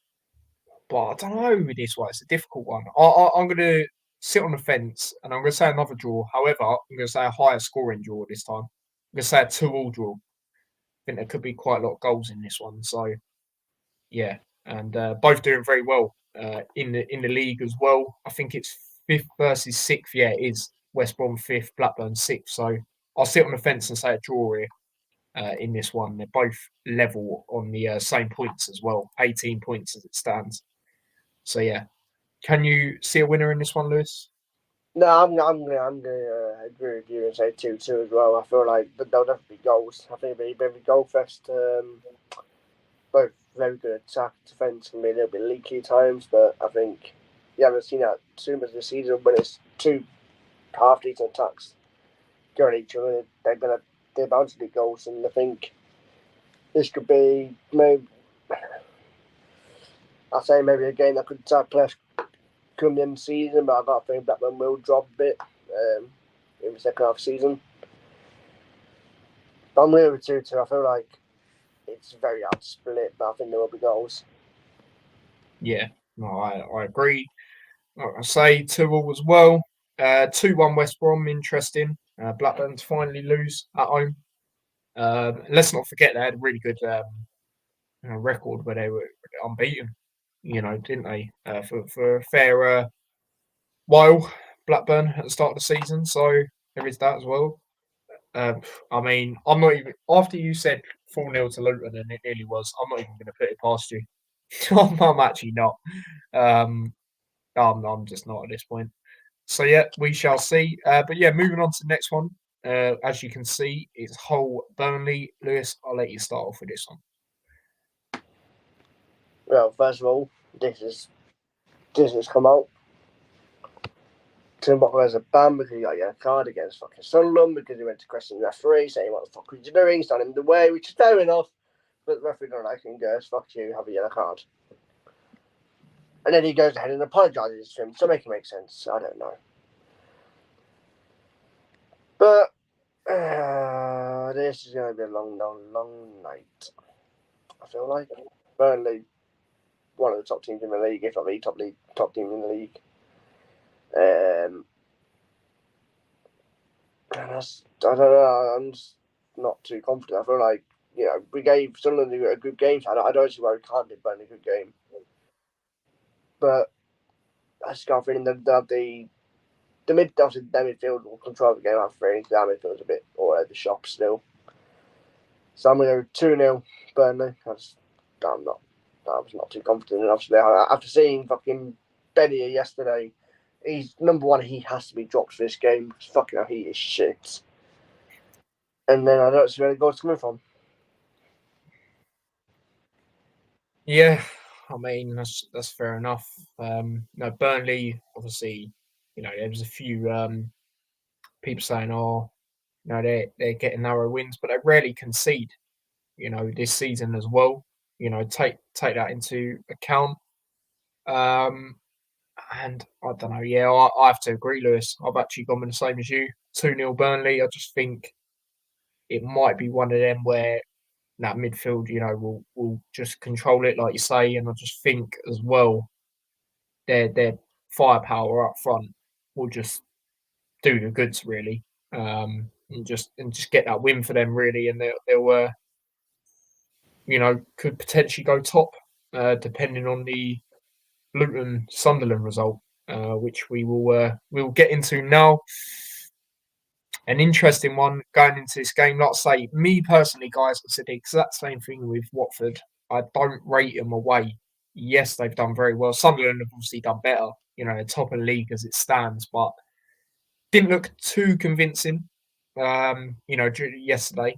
But I don't know with this one. It's a difficult one. I'm going to sit on the fence and I'm going to say another draw. However, I'm going to say a higher scoring draw this time. I'm going to say a 2-2 draw. I think there could be quite a lot of goals in this one. So, yeah. And both doing very well in the league as well. I think it's 5th versus 6th. Yeah, it is. West Brom 5th, Blackburn 6th. So I'll sit on the fence and say a draw here in this one. They're both level on the same points as well. 18 points as it stands. So, yeah. Can you see a winner in this one, Lewis? No, I'm gonna agree with you and say 2-2 as well. I feel like there'll definitely be goals. I think it'll be a goal fest. Both very good attack, defence can be a little bit leaky at times, but I think you haven't seen that too much this season when it's two half decent attacks going at each other. They're bound to be goals, and I think this could be maybe. I say maybe a game that could play come the end of the season, but I got a feeling Blackburn will drop a bit in the second half of the season. But I'm really with 2-2. I feel like it's very hard to split, but I think there will be goals. Yeah, no, I agree. Like I say 2-2 as well. 2-1 West Brom, interesting. Blackburn's finally lose at home. Let's not forget they had a really good record where they were unbeaten. Didn't they? For a fair while, Blackburn at the start of the season. So there is that as well. I mean, I'm not even after you said 4-0 to Luton, and it nearly was. I'm not even going to put it past you. I'm actually not. I'm just not at this point. So yeah, we shall see. But yeah, moving on to the next one. As you can see, it's Hull Burnley. Lewis, I'll let you start off with this one. Well, first of all, this has come out. Tim Butler has a ban because he got a yellow card against fucking Sunderland because he went to question the referee saying what the fuck was you doing, standing in the way, which is fair enough. But the referee don't like him, goes, fuck you, have a yellow card. And then he goes ahead and apologises to him to make it make sense. I don't know. But this is going to be a long night. I feel like Burnley, one of the top teams in the league, if not the top team in the league. And I don't know. I'm just not too confident. I feel like we gave Sunderland a good game. I don't see why we can't give Burnley a good game. But I just got a feeling that the midfield will control the game. I have a feeling the midfield's a bit all over the shop still. So I'm going to go 2-0 Burnley. I was not too confident. And obviously, after seeing fucking Benny yesterday, he's number one. He has to be dropped for this game because fucking hell, he is shit. And then I don't see where the goal's coming from. Yeah, I mean that's fair enough. No, Burnley obviously, there was a few people saying, "Oh, they're getting narrow wins," but they rarely concede. This season as well. Take that into account. And I don't know. Yeah, I have to agree, Lewis. I've actually gone with the same as you. 2-0 Burnley. I just think it might be one of them where that midfield, will just control it, like you say. And I just think as well, their firepower up front will just do the goods really, and just get that win for them really, and they'll could potentially go top, depending on the Luton Sunderland result, which we'll get into now. An interesting one going into this game. Like I say, me personally, guys, I said the exact same thing with Watford. I don't rate them away. Yes, they've done very well. Sunderland have obviously done better, top of the league as it stands, but didn't look too convincing yesterday.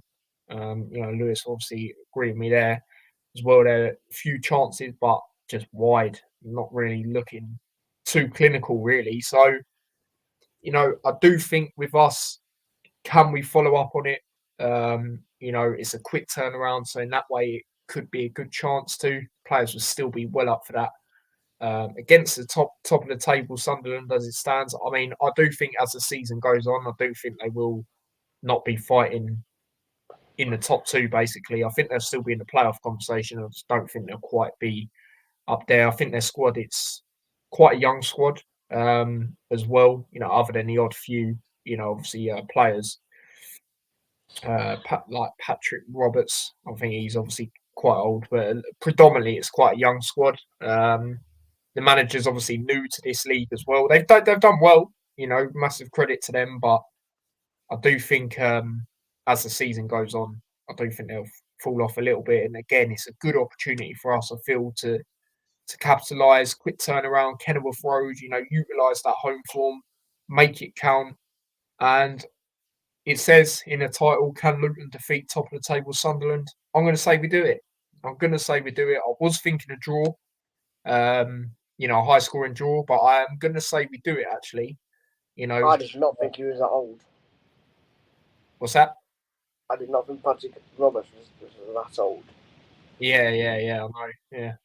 Lewis obviously agreed with me there as well. There are a few chances, but just wide, not really looking too clinical, really. So, I do think with us, can we follow up on it? It's a quick turnaround, so in that way, it could be a good chance to. Players will still be well up for that. Against the top of the table, Sunderland as it stands. I mean, I do think as the season goes on, I do think they will not be fighting in the top two. Basically, I think they'll still be in the playoff conversation. I just don't think they'll quite be up there. I think their squad, it's quite a young squad as well. Other than the odd few, obviously players like Patrick Roberts. I think he's obviously quite old, but predominantly it's quite a young squad. The manager's obviously new to this league as well. They've done well, massive credit to them. But I do think as the season goes on, I do think they'll fall off a little bit. And again, it's a good opportunity for us, I feel, to capitalise, quick turnaround, Kenilworth Road, utilise that home form, make it count. And it says in the title, can Luton defeat top of the table Sunderland? I'm going to say we do it. I was thinking a draw, a high scoring draw, but I am going to say we do it actually. I did not think he was that old. What's that? I did not think Patrick Roberts was that old. Yeah, I know. Yeah.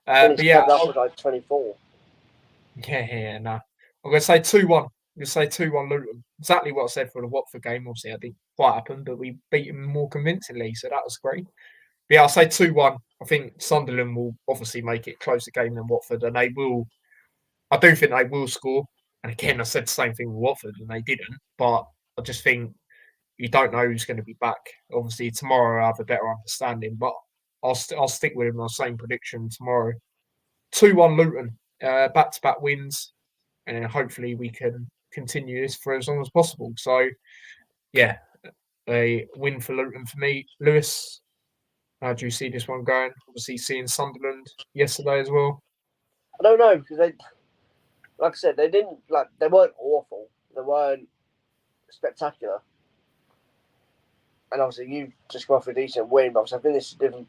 But yeah, that was like 24. Yeah, no. I'm going to say 2-1. I'm going to say 2-1 Luton. Exactly what I said for the Watford game. Obviously, I didn't quite happen, but we beat them more convincingly, so that was great. But yeah, I'll say 2-1. I think Sunderland will obviously make it a closer game than Watford, and I do think they will score. And again, I said the same thing with Watford, and they didn't. But I just think you don't know who's going to be back. Obviously, tomorrow I have a better understanding, but I'll stick with my same prediction tomorrow. 2-1 Luton, back-to-back wins, and then hopefully we can continue this for as long as possible. So, yeah, a win for Luton for me. Lewis, how do you see this one going? Obviously, seeing Sunderland yesterday as well. I don't know because like I said, they weren't awful. They weren't spectacular. And obviously, you just go off a decent win. But I think this is a different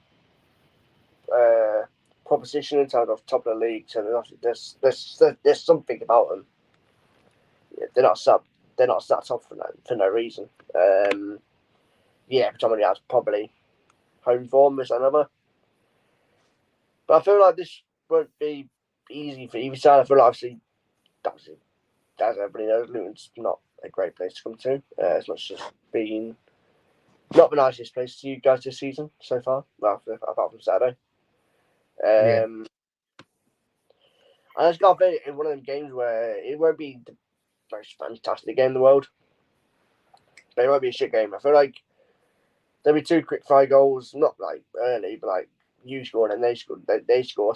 proposition in terms of top of the league. So there's something about them. Yeah, they're not sat top for no reason. Predominantly that's probably home form is another. But I feel like this won't be easy for either side. I feel like obviously, as everybody knows, Luton's not a great place to come to. As much as being not the nicest place to you guys this season so far, well, apart from Saturday. And I just got a feeling in one of them games where it won't be the most fantastic game in the world, but it won't be a shit game. I feel like there'll be 2 quick fire goals, not like early, but like you scored and they scored,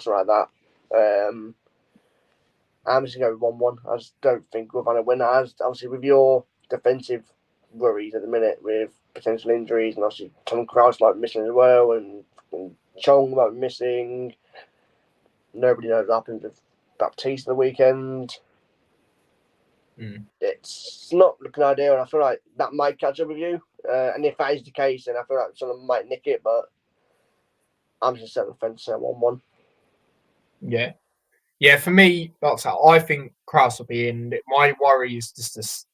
something like that. I'm just going to go 1-1. I just don't think we're going to win. As obviously with your defensive worries at the minute with potential injuries, and obviously Tom Krause might be missing as well, and Chong might be missing. Nobody knows what happens with Baptiste the weekend. It's not looking ideal, and I feel like that might catch up with you. And if that is the case, then I feel like someone might nick it, but I'm just setting the fence at 1-1. Yeah. Yeah, for me, that's how I think Krause will be in. My worry is just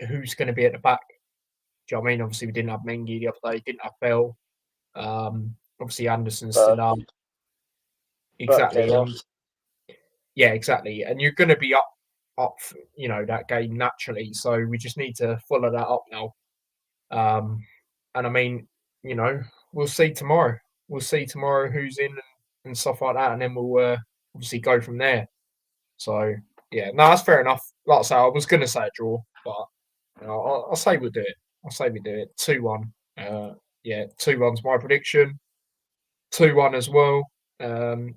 who's going to be at the back. Do you know what I mean? Obviously, we didn't have Mengi the other day, didn't have Bell. Obviously, Anderson's still up. Exactly. Exactly. And you're going to be up, that game naturally. So we just need to follow that up now. And I mean, we'll see tomorrow. We'll see tomorrow who's in and stuff like that, and then we'll obviously go from there. So yeah, no, that's fair enough. Like I say, I was going to say a draw, but I'll say we'll do it. 2-1. 2-1's my prediction. 2-1 as well. 2-2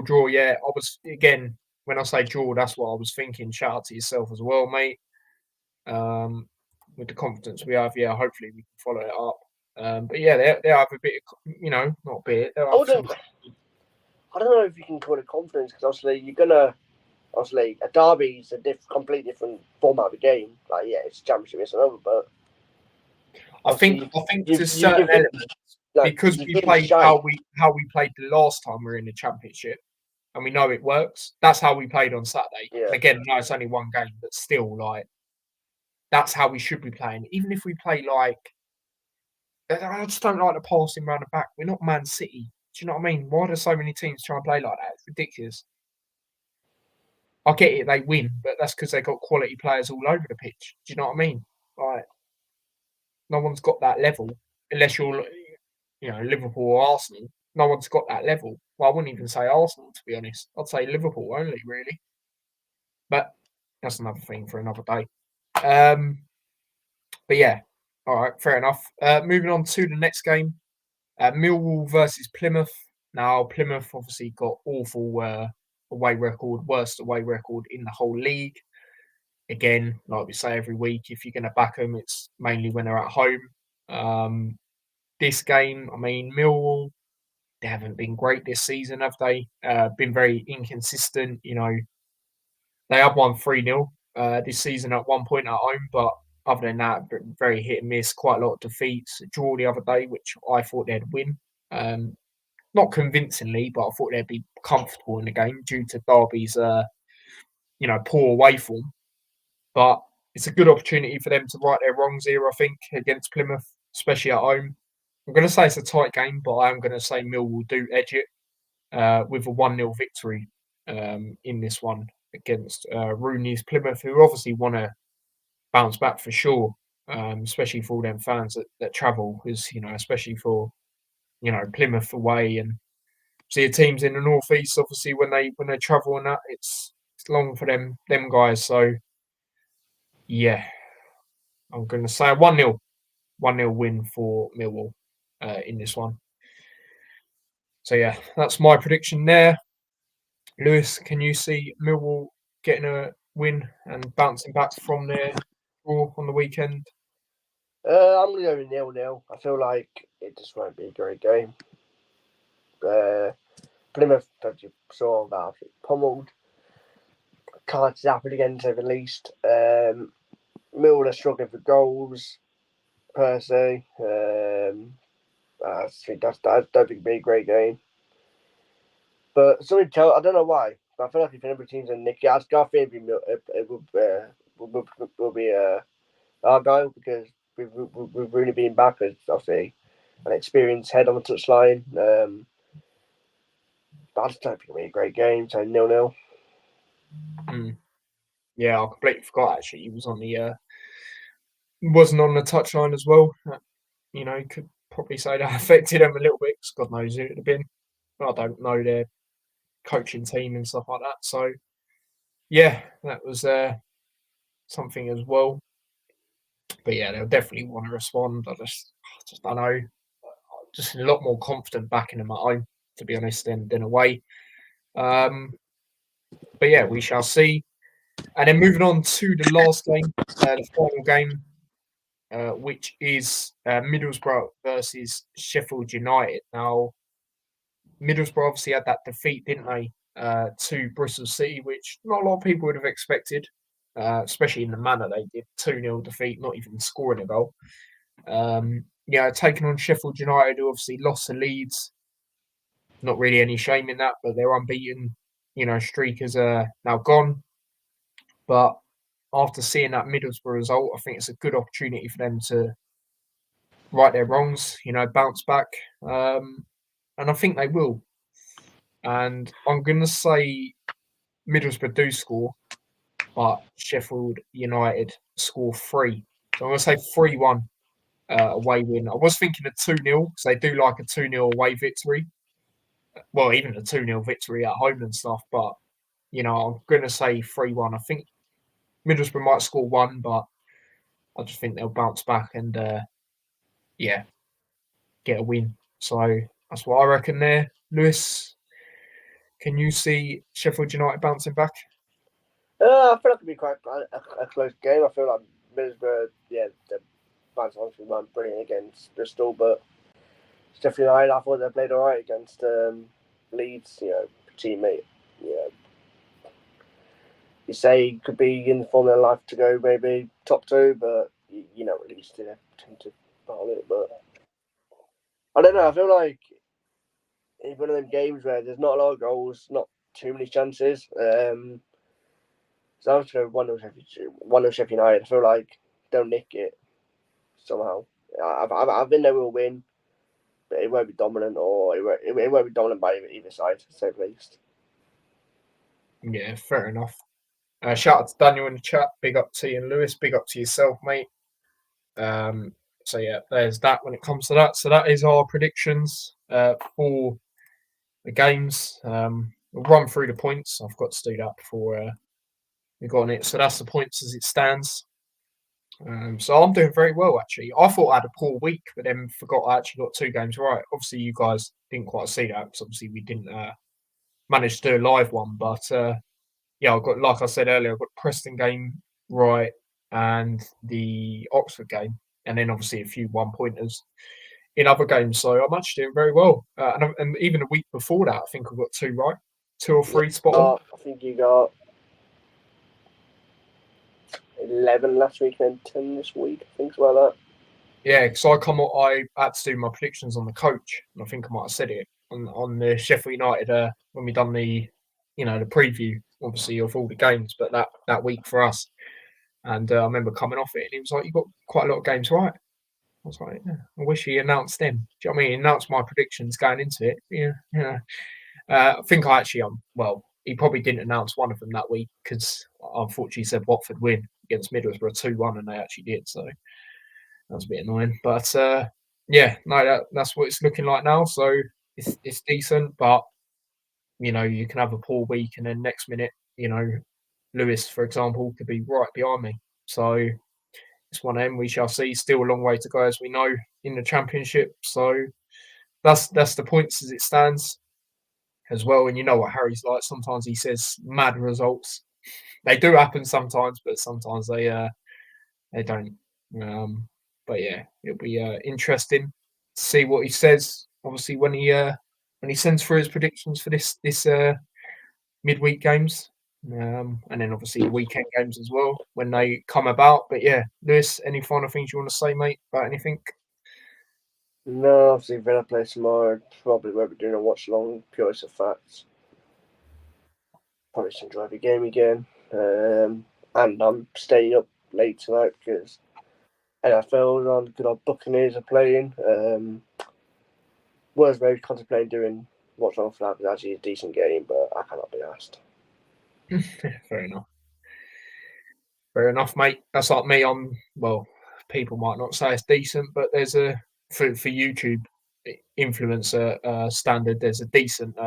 draw. Yeah, I was again when I say draw, that's what I was thinking. Shout out to yourself as well, mate. With the confidence we have, hopefully we can follow it up. But yeah, they have a bit, not a bit. I don't know if you can call it confidence because obviously a derby is a completely different format of a game. Like, yeah, it's a championship, it's another, but I think to certain elements, because we played how we played the last time we were in the Championship, and we know it works. That's how we played on Saturday. Yeah. And again, no, it's only one game, but still, like, that's how we should be playing. Even if we play like, I just don't like the passing round the back. We're not Man City. Do you know what I mean? Why do so many teams try and play like that? It's ridiculous. I get it, they win, but that's because they've got quality players all over the pitch. Do you know what I mean? Like, no one's got that level unless you're, Liverpool or Arsenal. No one's got that level. Well, I wouldn't even say Arsenal, to be honest. I'd say Liverpool only, really. But that's another thing for another day. But yeah, all right, fair enough. Moving on to the next game, Millwall versus Plymouth. Now, Plymouth obviously got awful away record, worst away record in the whole league. Again, like we say every week, if you're going to back them, it's mainly when they're at home. This game, I mean, Millwall, they haven't been great this season, have they? Been very inconsistent. They have won 3-0 this season at one point at home, but other than that, very hit and miss, quite a lot of defeats. A draw the other day, which I thought they'd win. Not convincingly, but I thought they'd be comfortable in the game due to Derby's, poor away form. But it's a good opportunity for them to right their wrongs here, I think, against Plymouth, especially at home. I'm going to say it's a tight game, but I am going to say Millwall do edge it with a 1-0 victory in this one against Rooney's Plymouth, who obviously want to bounce back for sure, especially for all them fans that travel, because, especially for, Plymouth away and see the teams in the northeast, obviously when they travel and that, it's long for them guys. So yeah, I'm going to say a 1-0 win for Millwall in this one. So yeah, that's my prediction there. Lewis, can you see Millwall getting a win and bouncing back from their draw on the weekend? I'm going to go 0-0. I feel like it just won't be a great game. Plymouth, as you saw, that pummeled. Cards happened again, to say the least. Millwall are struggling for goals, per se. I don't think it'll be a great game. But something I don't know why, but I feel like if anybody teams in Nicky Asgar, it will be Argyle, because we've really been backwards, obviously, an experienced head on the touchline. But I just don't think it'll be a great game, so 0-0. Yeah, I completely forgot actually. He was on wasn't on the touchline as well. You could probably say that affected him a little bit, because God knows who it would have been. I don't know their coaching team and stuff like that. So yeah, that was something as well. But yeah, they'll definitely want to respond. I just don't know. Just a lot more confident backing them at home, to be honest, than away. But yeah, we shall see. And then moving on to the last game, the final game, which is Middlesbrough versus Sheffield United. Now, Middlesbrough obviously had that defeat, didn't they, to Bristol City, which not a lot of people would have expected, especially in the manner they did. 2-0 defeat, not even scoring a goal. Taking on Sheffield United, who obviously lost to Leeds. Not really any shame in that, but their unbeaten, streak is now gone. But after seeing that Middlesbrough result, I think it's a good opportunity for them to right their wrongs, bounce back. And I think they will. And I'm going to say Middlesbrough do score, but Sheffield United score 3. So I'm going to say 3-1 away win. I was thinking of 2-0, because they do like a 2-0 away victory. Well, even a 2-0 victory at home and stuff. But, I'm going to say 3-1. I think Middlesbrough might score 1, but I just think they'll bounce back and, get a win. So that's what I reckon there. Lewis, can you see Sheffield United bouncing back? I feel like it'll be quite a close game. I feel like Middlesbrough, the bounce obviously weren't brilliant against Bristol, but Sheffield United, I thought they played all right against Leeds, teammate. You say he could be in the form of life to go maybe top 2, but at least tend to on it, but I don't know. I feel like it's one of them games where there's not a lot of goals, not too many chances. So I was going to 1-0 Sheffield United. I feel like they'll nick it somehow. I think they will win, but it won't be dominant, or it won't be dominant by either side, to say the least. Yeah, fair enough. Shout out to Daniel in the chat. Big up to you and Lewis. Big up to yourself, mate. So yeah, there's that when it comes to that. So that is our predictions for the games. We'll run through the points. I've got to do that before we got on it. So that's the points as it stands. So I'm doing very well, actually. I thought I had a poor week, but then forgot I actually got 2 games right. Obviously, you guys didn't quite see that because obviously we didn't manage to do a live one. But yeah, I've got, like I said earlier, I've got the Preston game right and the Oxford game, and then obviously a few 1-pointers in other games. So I'm actually doing very well. And even a week before that, I think I've got 2 right, 2 or 3 spot on. I think you got 11 last week and 10 this week. I think so like that. Yeah, because I had to do my predictions on the coach, and I think I might have said it on the Sheffield United when we done the the preview, obviously, of all the games, but that week for us. And I remember coming off it, and he was like, "You got quite a lot of games right." I was like, yeah, "I wish he announced them." Do you know what I mean? He announced my predictions going into it. Yeah. I think I actually well, he probably didn't announce one of them that week because unfortunately he said Watford win against Middlesbrough 2-1, and they actually did. So that was a bit annoying. But yeah, no, that's what it's looking like now. So it's decent, but you can have a poor week, and then next minute, Lewis, for example, could be right behind me. So it's one of them. We shall see. Still a long way to go, as we know, in the Championship. So that's the points as it stands as well. And you know what Harry's like. Sometimes he says mad results. They do happen sometimes, but sometimes they don't. But yeah, it'll be interesting to see what he says. Obviously, when he sends through his predictions for this midweek games, and then obviously the weekend games as well when they come about. But yeah, Lewis, any final things you want to say, mate, about anything? No, obviously Villa play tomorrow. Probably won't be doing a watch along, pure as a fact. Probably just enjoy the game again. And I'm staying up late tonight because NFL and good old Buccaneers are playing. Was maybe contemplating doing watch along for that, but actually a decent game, but I cannot be asked. Fair enough. Fair enough, mate. That's like me. Well, people might not say it's decent, but there's for YouTube influencer standard, there's a decent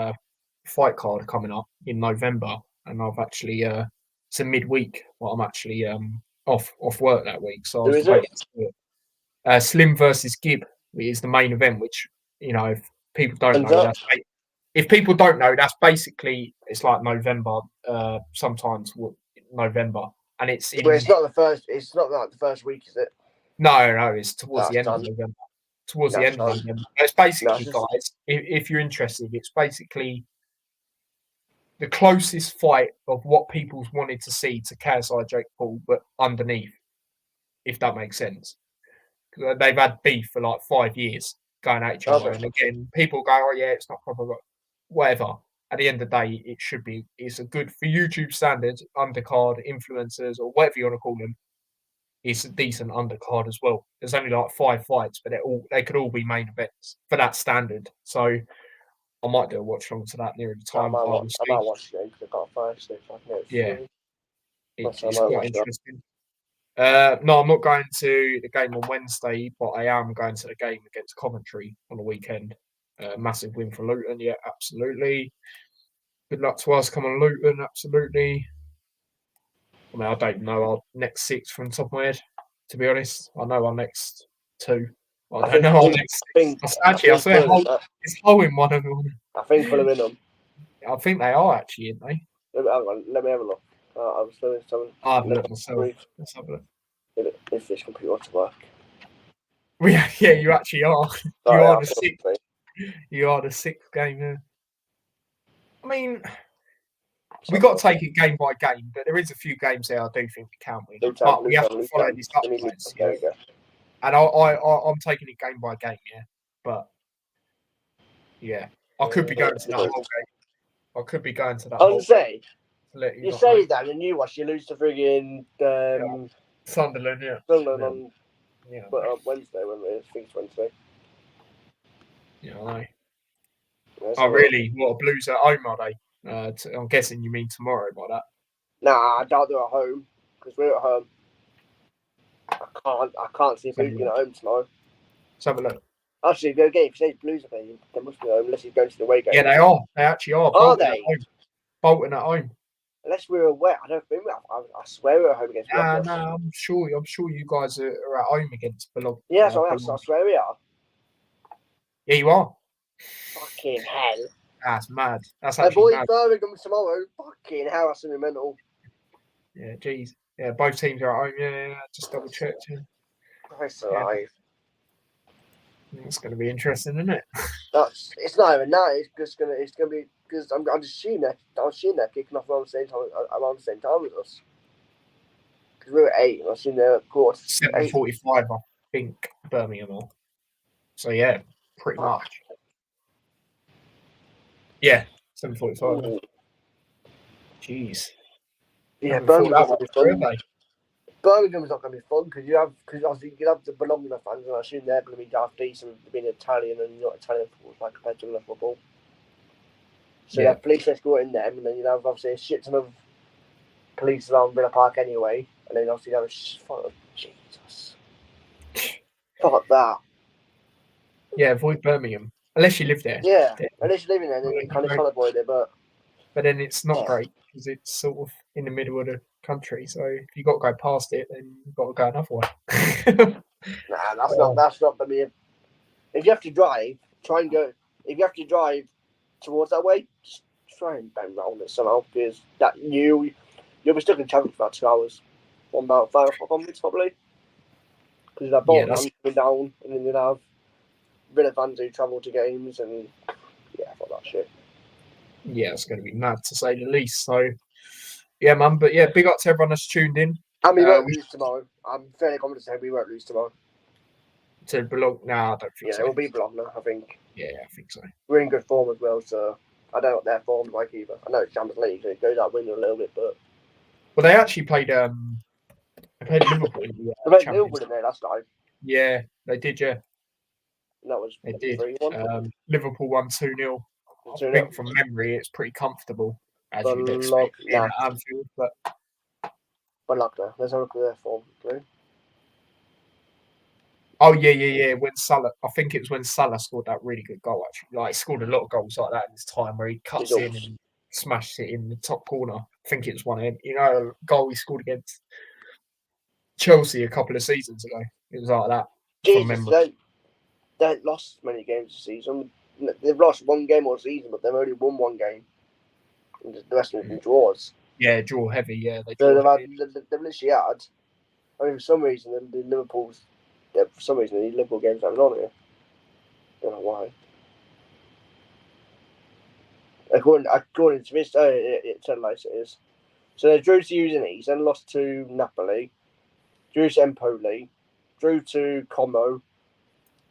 fight card coming up in November, and I've actually it's a midweek. Well, I'm actually off work that week, so I was waiting to do it. Slim versus Gibb is the main event, which if people don't know, if people don't know, that's basically it's like November, sometimes November. And it's not the first. It's not like the first week, is it? No, it's towards the end of November. Towards the end of November. It's basically, guys, if you're interested, it's basically the closest fight of what people's wanted to see to KSI Jake Paul, but underneath, if that makes sense. They've had beef for like 5 years going at each other, and again, people go, "Oh yeah, it's not proper," but whatever. At the end of the day, it should be. It's a good for YouTube standards, undercard influencers or whatever you want to call them. It's a decent undercard as well. There's only like 5 fights, but they could all be main events for that standard. So I might do a watch along to that near the time. I might watch it because I've got 5, so if I can get it it's quite interesting. No, I'm not going to the game on Wednesday, but I am going to the game against Coventry on the weekend. Massive win for Luton, yeah, absolutely. Good luck to us. Come on, Luton, absolutely. I mean, I don't know our next 6 from the top of my head, to be honest. I know our next 2. I don't know our next 6. Actually, I swear it's Hull in one of them. I think Fulham in them. I think they are actually, aren't they? Let me have a look. I was doing something. I'll have a look myself. Let's have a look. If this computer wants to work. Yeah, you actually are. You are the 6th game there. I mean, we got to take it game by game, but there is a few games there I do think we can win. But we have to follow this up. And I'm taking it game by game, yeah. But yeah, I could be going to that whole game. I could be going to that whole Honestly, game. you say that and you watch, you lose to friggin' Sunderland, yeah. Sunderland on Yeah. Wednesday, when I think it's Wednesday. Yeah, I know. Yeah, Oh, really? What, Blues at home, are they? I'm guessing you mean tomorrow by that. Nah, I doubt they're at home because we're at home. I can't see Blues being at home tomorrow. Let's have a look. Actually, if you say Blues are playing, they must be at home unless he's going to the away game. Yeah, they are. They actually are. Are they? Bolton at home. Unless we're away, I don't think I swear we're at home against Blues. No, I'm sure you guys are at home against Boulogne. Yeah, I swear we are. Yeah, you are. Fucking hell. That's mad. That's actually mad. Birmingham tomorrow. Fucking hell, that's something mental. Yeah, geez. Yeah, both teams are at home. Yeah. Just double checked. Yeah. Christ alive. It's going to be interesting, isn't it? It's not even that. It's gonna be because I'm just assuming they're kicking off around the same time as us. Because we're at 8, and I assume they're at quarter 7:45, I think, Birmingham are. So yeah, pretty much. Yeah, 7:45. Jeez. Yeah, Birmingham's not going to be fun. Birmingham's not going to be fun because obviously you have the Bologna fans, and I assume they're going to be half decent being Italian and not Italian football like compared to other football. So you have police escort in them, and then you have obviously a shit ton of police around Villa Park anyway, and then obviously you have Jesus. Fuck that. Yeah, avoid Birmingham unless you live there. Yeah, unless you live in there, then you kind of can't avoid it, but then it's not great because it's sort of in the middle of the country. So if you got to go past it, then you've got to go another way. Nah, that's not for me. If you have to drive, try and go. If you have to drive towards that way, just try and bend round it somehow because you'll be stuck in traffic for about 2 hours. About 5 o'clock minutes probably. Because you'll have Bolton coming down, and then you'll have Villa fans who travel to games, and fuck that shit. Yeah, it's going to be mad to say the least. So, yeah, man. But yeah, big up to everyone that's tuned in. And we won't lose tomorrow. I'm fairly confident to say we won't lose tomorrow. To Bologna? Nah, I don't think so. Yeah, it will be Bologna, I think. Yeah, I think so. We're in good form as well, so I don't know what their form's like either. I know it's Champions League, so it goes out window a little bit, but. Well, they actually played. They played Liverpool. They played Liverpool in there last night. Yeah, they did. Yeah, that was. They did. Liverpool won 2-0. I think from memory, it's pretty comfortable as you'd expect at Anfield, but. Bologna. Let's have a look at their form, please. Oh yeah. When Salah, I think it was when Salah scored that really good goal. Actually, like he scored a lot of goals like that in his time, where he cuts in and smashed it in the top corner. I think it was one of a goal he scored against Chelsea a couple of seasons ago. It was like that. Jesus, they haven't lost many games this season. They've lost one game all season, but they've only won one game. And the rest of them have been draws. Yeah, draw heavy. Yeah, they've literally had. I mean, for some reason, the Liverpool's. For some reason, the Liverpool games haven't on here. Don't know why. According to this, it says it is. So they drew to Udinese, then lost to Napoli, drew to Empoli, drew to Como,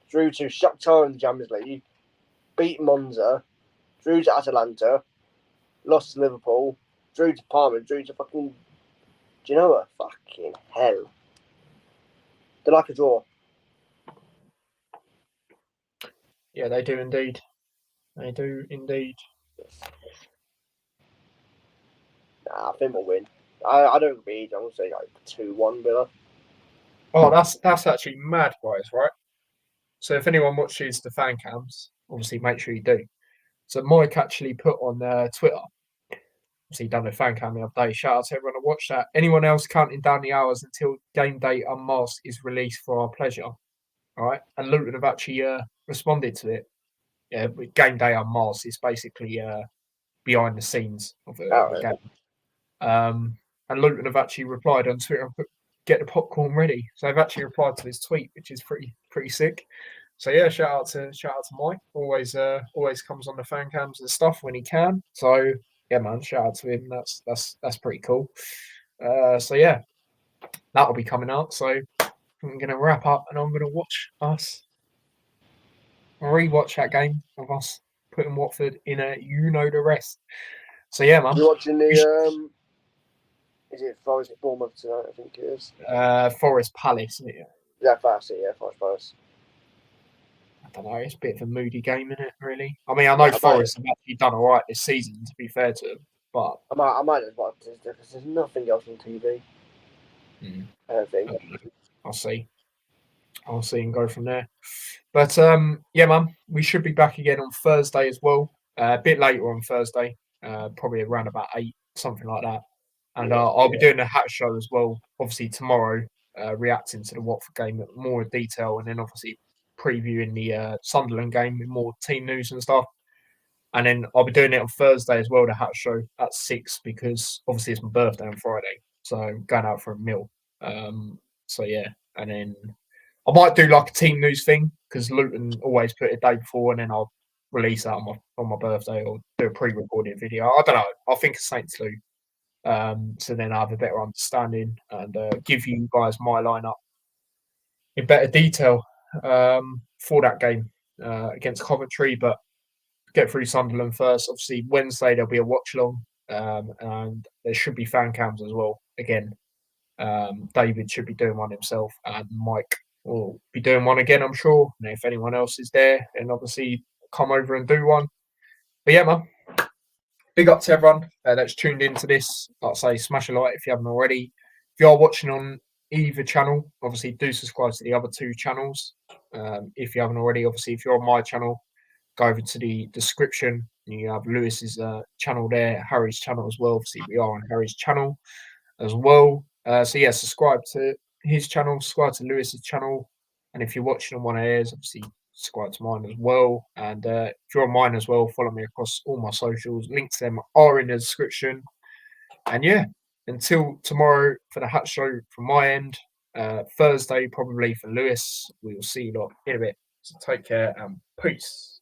drew to Shakhtar in the Champions League, beat Monza, drew to Atalanta, lost to Liverpool, drew to Parma, drew to fucking Genoa. Fucking hell. They like a draw. Yeah, they do indeed. They do indeed. Nah, I think we'll win. I don't agree. I'm gonna say like 2-1 Villa. Oh, that's actually mad, guys, right? So if anyone watches the fan cams, obviously make sure you do. So Mike actually put on Twitter. Obviously done a fan cam the other day. Shout out to everyone who watched that. Anyone else counting down the hours until game day unmasked is released for our pleasure. All right, and Luton have actually responded to it. Yeah, game day unmasked is basically behind the scenes of the game. And Luton have actually replied on Twitter and put, "Get the popcorn ready." So they've actually replied to his tweet, which is pretty sick. So yeah, shout out to Mike. Always comes on the fan cams and stuff when he can. So yeah, man, shout out to him. That's pretty cool. So yeah, that'll be coming out. So I'm going to wrap up and I'm going to watch us rewatch that game of us putting Watford in a the rest. So yeah, man. You're watching the is it Forest Bournemouth tonight? I think it is. Forest Palace. Yeah, Forest. Yeah, Forest Palace. I don't know. It's a bit of a moody game, isn't it? Really. I mean, I know Forest have actually done all right this season. To be fair to them, but I might just watch this because there's nothing else on TV. I don't think. I'll see and go from there. But yeah, man, we should be back again on Thursday as well. A bit later on Thursday, probably around about 8, something like that. And I'll be doing a hat show as well, obviously tomorrow, reacting to the Watford game in more detail, and then obviously previewing the Sunderland game with more team news and stuff. And then I'll be doing it on Thursday as well, the hat show at 6, because obviously it's my birthday on Friday. So I'm going out for a meal. So yeah, and then I might do like a team news thing because Luton always put it a day before, and then I'll release that on my birthday or do a pre-recorded video. I don't know. I think it's Saints Lou. So then I have a better understanding and give you guys my lineup in better detail for that game against Coventry. But get through Sunderland first. Obviously, Wednesday there'll be a watch along, and there should be fan cams as well. Again, David should be doing one himself, and Mike will be doing one again, I'm sure. And if anyone else is there, then obviously come over and do one. But yeah, man, big up to everyone that's tuned into this. Like I say, smash a like if you haven't already. If you are watching on either channel, obviously do subscribe to the other 2 channels. If you haven't already, obviously, if you're on my channel, go over to the description. You have Lewis's channel there, Harry's channel as well. Obviously, we are on Harry's channel as well. So yeah, subscribe to his channel, subscribe to Lewis's channel, and if you're watching on one of theirs, obviously subscribe to mine as well. And if you're on mine as well, follow me across all my socials. Links to them are in the description. And yeah, until tomorrow for the hat show from my end, Thursday probably for Lewis. We will see you lot in a bit. So take care and peace.